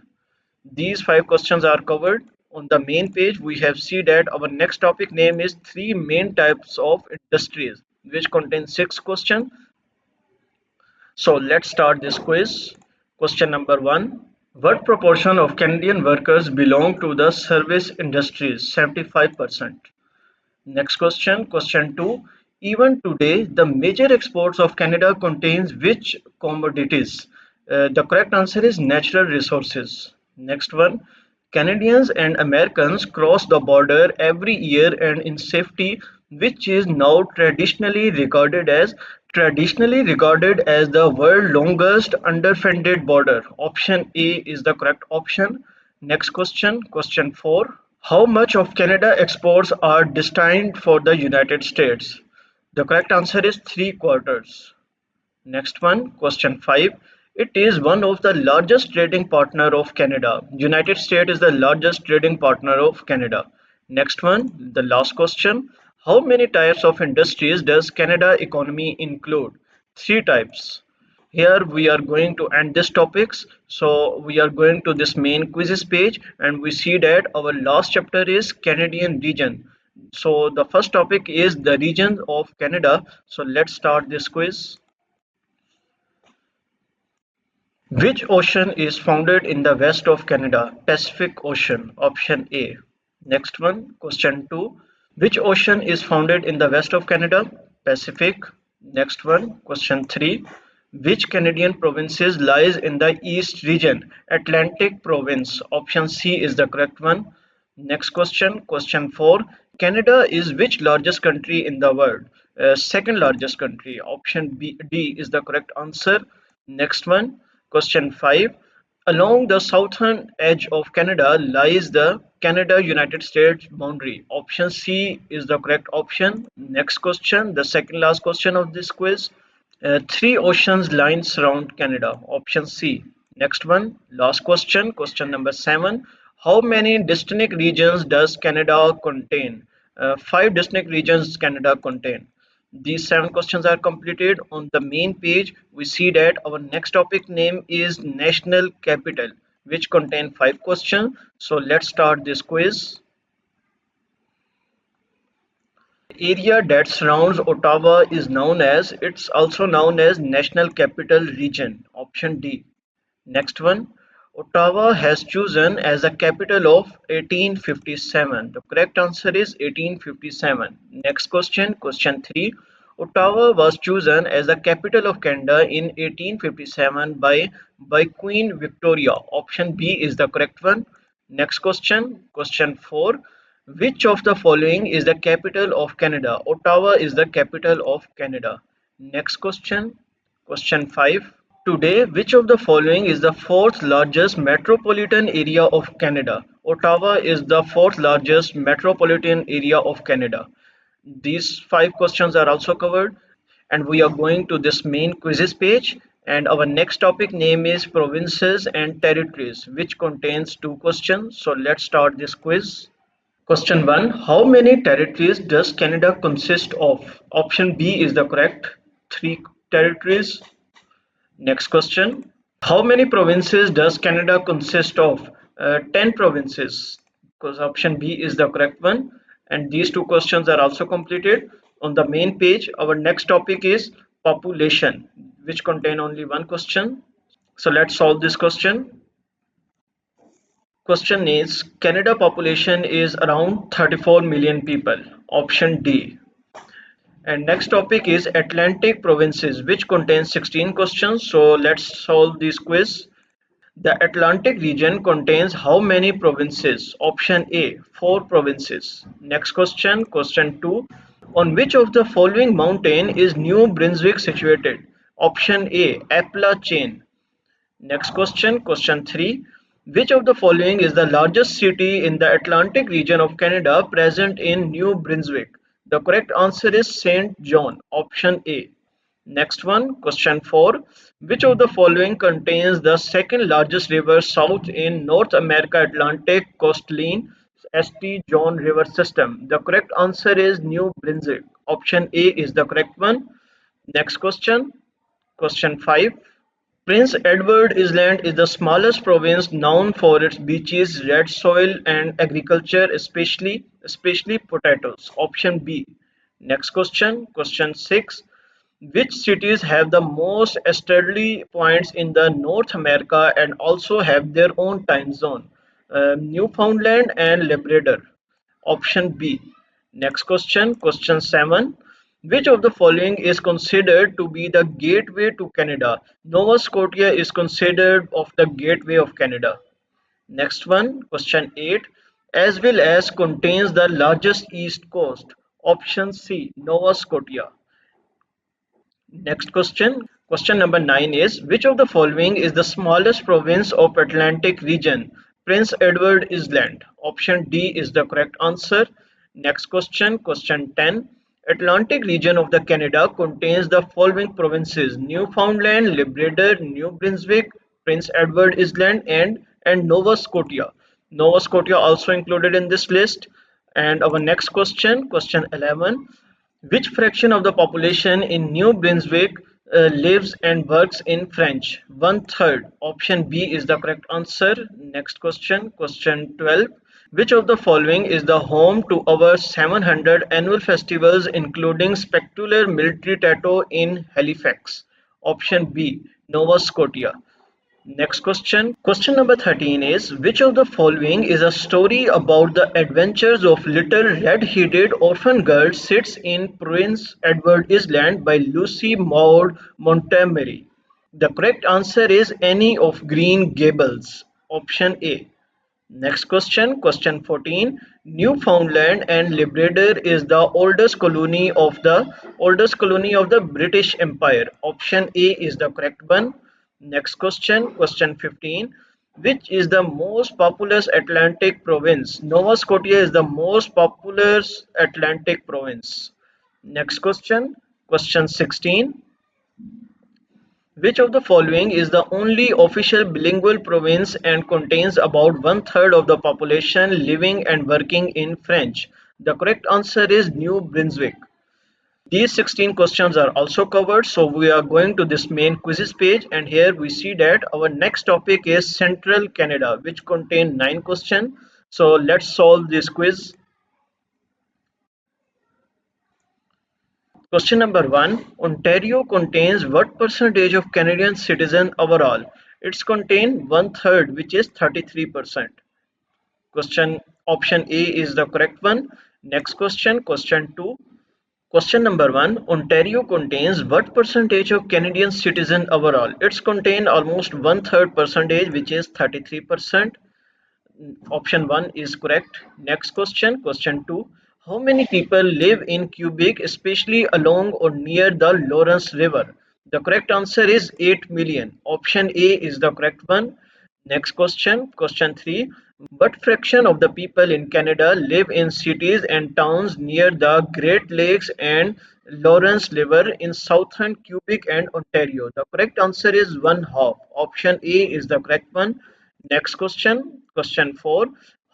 These 5 questions are covered. On the main page, we have seen that our next topic name is three main types of industries, which contains 6 questions. So let's start this quiz. Question number 1. What proportion of Canadian workers belong to the service industries? 75%. Next question, question 2. Even today, the major exports of Canada contains which commodities? The correct answer is natural resources. Next one. Canadians and Americans cross the border every year and in safety, which is now traditionally regarded as the world's longest underfunded border. Option A is the correct option. Next question, question 4. How much of Canada exports are destined for the United States? The correct answer is three quarters. Next one, question 5. It is one of the largest trading partner of Canada. United States is the largest trading partner of Canada. Next one, the last question. How many types of industries does Canada economy include? Three types. Here we are going to end this topics. So we are going to this main quizzes page and we see that our last chapter is Canadian region. So the first topic is the region of Canada. So let's start this quiz. Which ocean is founded in the west of Canada? Pacific Ocean. Option A. Next one, question 2. Which ocean is founded in the west of Canada? Pacific. Next one, question 3. Which Canadian provinces lies in the east region? Atlantic Province. Option C is the correct one. Next question, question 4. Canada is which largest country in the world? Second largest country. Option D is the correct answer. Next one, question 5. Along the southern edge of Canada lies the Canada-United States boundary. Option C is the correct option. Next question, the second last question of this quiz. Three oceans line surround Canada. Option C. Next one, last question, question number 7. How many distinct regions does Canada contain? Five distinct regions Canada contain. These 7 questions are completed. On the main page, we see that our next topic name is National Capital, which contain 5 questions. So let's start this quiz. Area that surrounds Ottawa is known as, it's also known as National Capital Region. Option D. Next one. Ottawa has chosen as the capital of 1857. The correct answer is 1857. Next question, question 3. Ottawa was chosen as the capital of Canada in 1857 by Queen Victoria. Option B is the correct one. Next question, question 4. Which of the following is the capital of Canada? Ottawa is the capital of Canada. Next question, question 5. Today, which of the following is the fourth largest metropolitan area of Canada? Ottawa is the fourth largest metropolitan area of Canada. These 5 questions are also covered, and we are going to this main quizzes page. And our next topic name is provinces and territories, which contains 2 questions. So let's start this quiz. Question 1. How many territories does Canada consist of? Option B is the correct. 3 territories. Next question. How many provinces does Canada consist of? 10 provinces, because option B is the correct one. And these 2 questions are also completed. On the main page, our next topic is population, which contain only 1 question. So let's solve this question. Question is, Canada population is around 34 million people. Option D. And next topic is Atlantic provinces, which contains 16 questions. So let's solve this quiz. The Atlantic region contains how many provinces? Option A, 4 provinces. Next question, question 2. On which of the following mountain is New Brunswick situated? Option A, Appalachian. Next question, question 3. Which of the following is the largest city in the Atlantic region of Canada present in New Brunswick? The correct answer is Saint John, option A. Next one, question 4. Which of the following contains the second largest river south in North America Atlantic coastline St. John River system? The correct answer is New Brunswick. Option A is the correct one. Next question, question 5. Prince Edward Island is the smallest province known for its beaches, red soil and agriculture, especially potatoes. Option B. Next question, question 6. Which cities have the most easterly points in the North America and also have their own time zone? Newfoundland and Labrador. Option B. Next question, question 7. Which of the following is considered to be the gateway to Canada? Nova Scotia is considered of the gateway of Canada. Next one, question 8. As well as contains the largest east coast. Option C, Nova Scotia. Next question. Question number 9 is, which of the following is the smallest province of Atlantic region? Prince Edward Island. Option D is the correct answer. Next question, question 10. Atlantic region of the Canada contains the following provinces: Newfoundland, Labrador, New Brunswick, Prince Edward Island, and Nova Scotia. Nova Scotia also included in this list. And our next question, question 11. Which fraction of the population in New Brunswick lives and works in French? One third. Option B is the correct answer. Next question, question 12. Which of the following is the home to over 700 annual festivals, including Spectacular Military Tattoo in Halifax? Option B, Nova Scotia. Next question. Question number 13 is: which of the following is a story about the adventures of little red-headed orphan girl sits in Prince Edward Island by Lucy Maud Montgomery? The correct answer is Annie of Green Gables. Option A. Next question, question 14. Newfoundland and Labrador is the oldest colony of the British Empire. Option A is the correct one. Next question, question 15. Which is the most populous Atlantic province? Nova Scotia is the most populous Atlantic province. Next question, question 16. Which of the following is the only official bilingual province and contains about one third of the population living and working in French? The correct answer is New Brunswick. These 16 questions are also covered, so we are going to this main quizzes page, and here we see that our next topic is Central Canada, which contain 9 questions. So let's solve this quiz. Question number 1. Ontario contains what percentage of Canadian citizens overall? It's contain one third, which is 33%. Question option A is the correct one. Next question, question 2. Question number 1. Ontario contains what percentage of Canadian citizens overall? It's contain almost one third percentage, which is 33%. Option 1 is correct. Next question, question 2. How many people live in Quebec, especially along or near the Lawrence River? The correct answer is 8 million. Option A is the correct one. Next question, question 3. What fraction of the people in Canada live in cities and towns near the Great Lakes and Lawrence River in southern Quebec and Ontario? The correct answer is one half. Option A is the correct one. Next question, question 4.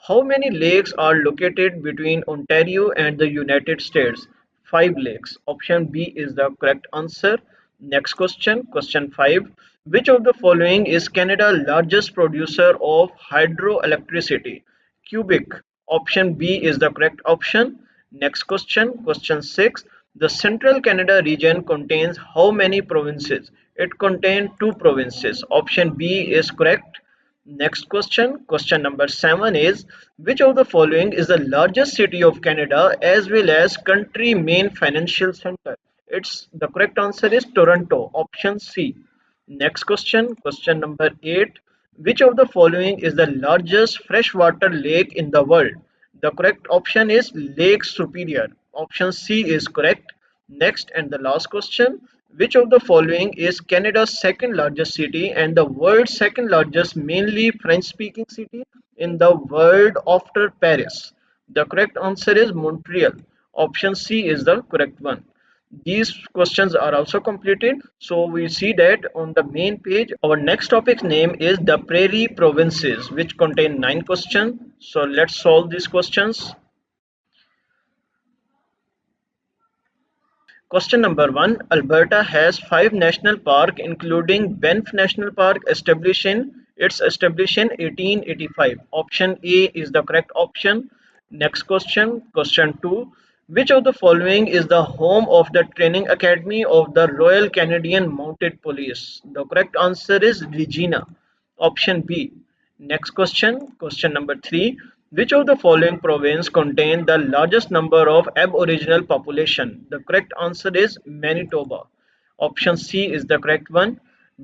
How many lakes are located between Ontario and the United States? 5 lakes. Option B is the correct answer. Next question, question 5. Which of the following is Canada's largest producer of hydroelectricity? Quebec. Option B is the correct option. Next question, question 6. The Central Canada region contains how many provinces? It contains 2 provinces. Option B is correct. Next question, question number 7 is: which of the following is the largest city of Canada as well as country main financial center? It's the correct answer is Toronto, option C. Next question, question number 8. Which of the following is the largest freshwater lake in the world? The correct option is Lake Superior. Option C is correct. Next and the last question. Which of the following is Canada's second largest city and the world's second largest mainly French speaking city in the world after Paris? The correct answer is Montreal. Option C is the correct one. These questions are also completed. So we see that on the main page, our next topic's name is the Prairie Provinces, which contain 9 questions. So let's solve these questions. Question number 1. Alberta has 5 national parks, including Banff National Park, established in 1885. Option A is the correct option. Next question, question 2. Which of the following is the home of the training academy of the Royal Canadian Mounted Police? The correct answer is Regina. Option B. Next question, question number 3. Which of the following province contain the largest number of Aboriginal population? The correct answer is Manitoba. Option C is the correct one.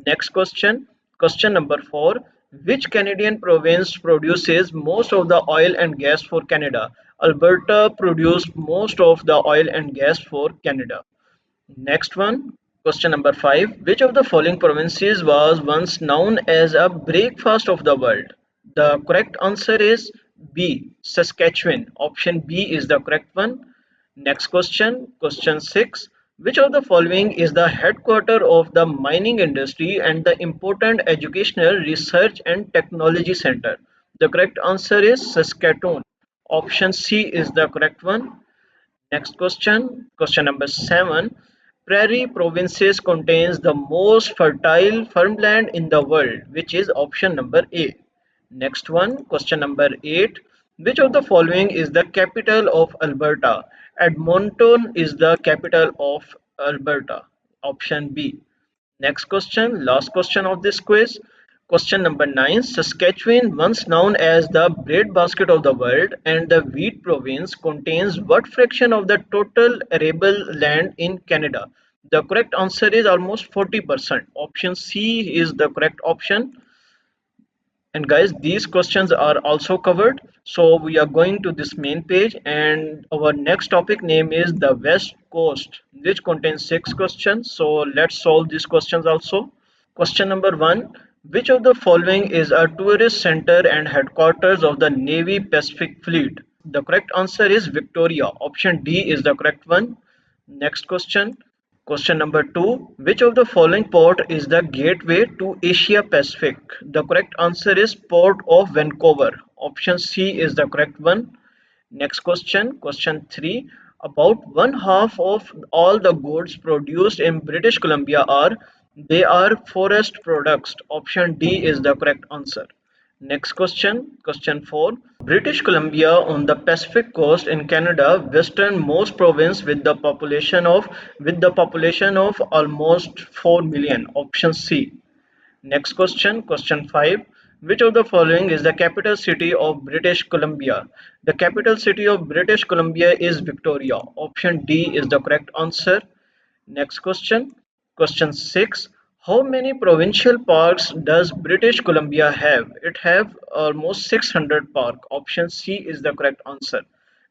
Next question, question number 4. Which Canadian province produces most of the oil and gas for Canada? Alberta produced most of the oil and gas for Canada. Next one, question number 5. Which of the following provinces was once known as a breakfast of the world? The correct answer is B, Saskatchewan. Option B is the correct one. Next question, question 6. Which of the following is the headquarter of the mining industry and the important educational research and technology center? The correct answer is Saskatoon. Option C is the correct one. Next question, question number 7. Prairie provinces contains the most fertile farmland in the world, which is option number A. Next one, question number 8. Which of the following is the capital of Alberta? Edmonton is the capital of Alberta. Option B. Next question, last question of this quiz. Question number 9. Saskatchewan, once known as the breadbasket of the world and the wheat province, contains what fraction of the total arable land in Canada? The correct answer is almost 40%. Option C is the correct option. And guys, these questions are also covered. So we are going to this main page, and our next topic name is the West Coast, which contains 6 questions. So let's solve these questions also. Question number 1. Which of the following is a tourist center and headquarters of the Navy Pacific Fleet? The correct answer is Victoria. Option D is the correct one. Next question. Question number 2. Which of the following port is the gateway to Asia Pacific? The correct answer is Port of Vancouver. Option C is the correct one. Next question, question 3. About one half of all the goods produced in British Columbia are forest products. Option D is the correct answer. Next question, question 4. British Columbia on the Pacific coast in Canada, westernmost province with the population of almost 4 million. Option C. Next question, question 5. Which of the following is the capital city of British Columbia? The capital city of British Columbia is Victoria. Option D is the correct answer. Next question, question 6. How many provincial parks does British Columbia have? It have almost 600 park. Option C is the correct answer.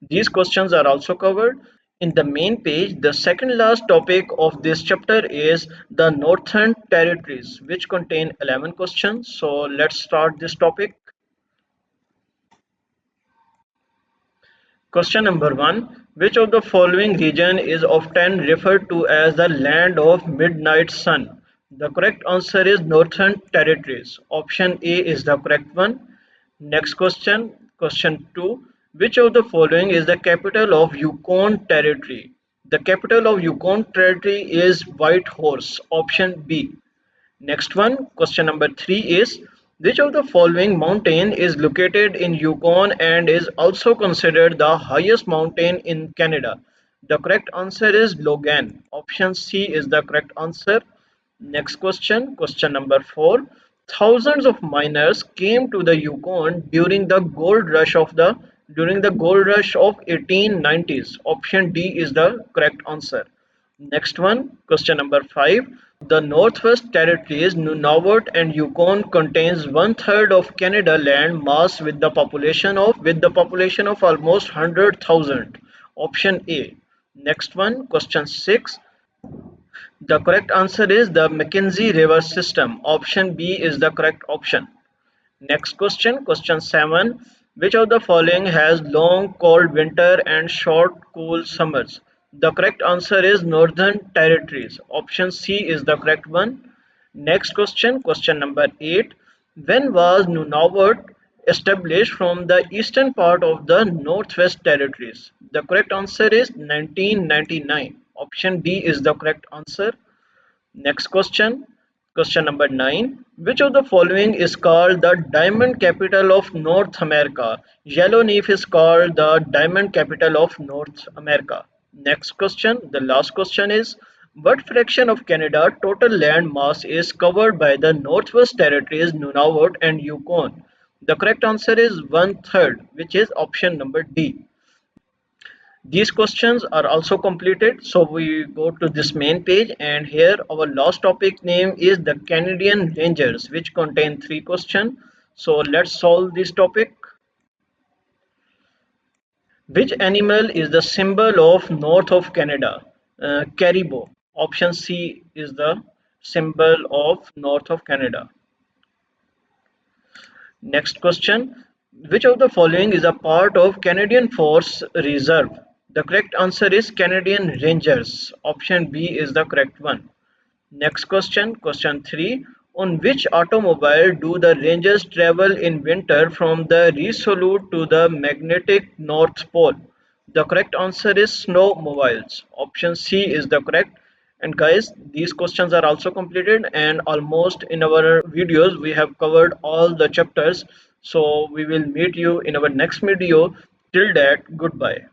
These questions are also covered in the main page. The second last topic of this chapter is the Northern Territories, which contain 11 questions. So let's start this topic. Question number 1. Which of the following region is often referred to as the land of midnight sun? The correct answer is Northern Territories. Option A is the correct one. Next question, question 2. Which of the following is the capital of Yukon Territory? The capital of Yukon Territory is Whitehorse. Option B. Next one, question number 3 is, which of the following mountain is located in Yukon and is also considered the highest mountain in Canada? The correct answer is Logan. Option C is the correct answer. Next question, question number 4. Thousands of miners came to the Yukon during the gold rush of 1890s. Option D is the correct answer. Next one, question number 5. The Northwest Territories, Nunavut and Yukon contains one third of Canada land mass with the population of almost 100,000. Option A. Next one, question 6. The correct answer is the Mackenzie River system. Option B is the correct option. Next question, question 7. Which of the following has long cold winter and short cool summers? The correct answer is Northern Territories. Option C is the correct one. Next question, question number 8. When was Nunavut established from the eastern part of the Northwest Territories? The correct answer is 1999. Option D is the correct answer. Next question, question number 9. Which of the following is called the diamond capital of North America? Yellowknife is called the diamond capital of North America. Next question, the last question is, what fraction of Canada total land mass is covered by the Northwest Territories, Nunavut and Yukon? The correct answer is one third, which is option number D. These questions are also completed, so we go to this main page, and here our last topic name is the Canadian Rangers, which contain 3 questions. So let's solve this topic. Which animal is the symbol of north of Canada? Caribou. Option C is the symbol of north of Canada. Next question. Which of the following is a part of Canadian Force Reserve? The correct answer is Canadian Rangers. Option B is the correct one. Next question, question 3. On which automobile do the Rangers travel in winter from the Resolute to the magnetic North Pole? The correct answer is snowmobiles. Option C is the correct. And guys, these questions are also completed, and almost in our videos we have covered all the chapters. So we will meet you in our next video. Till that, goodbye.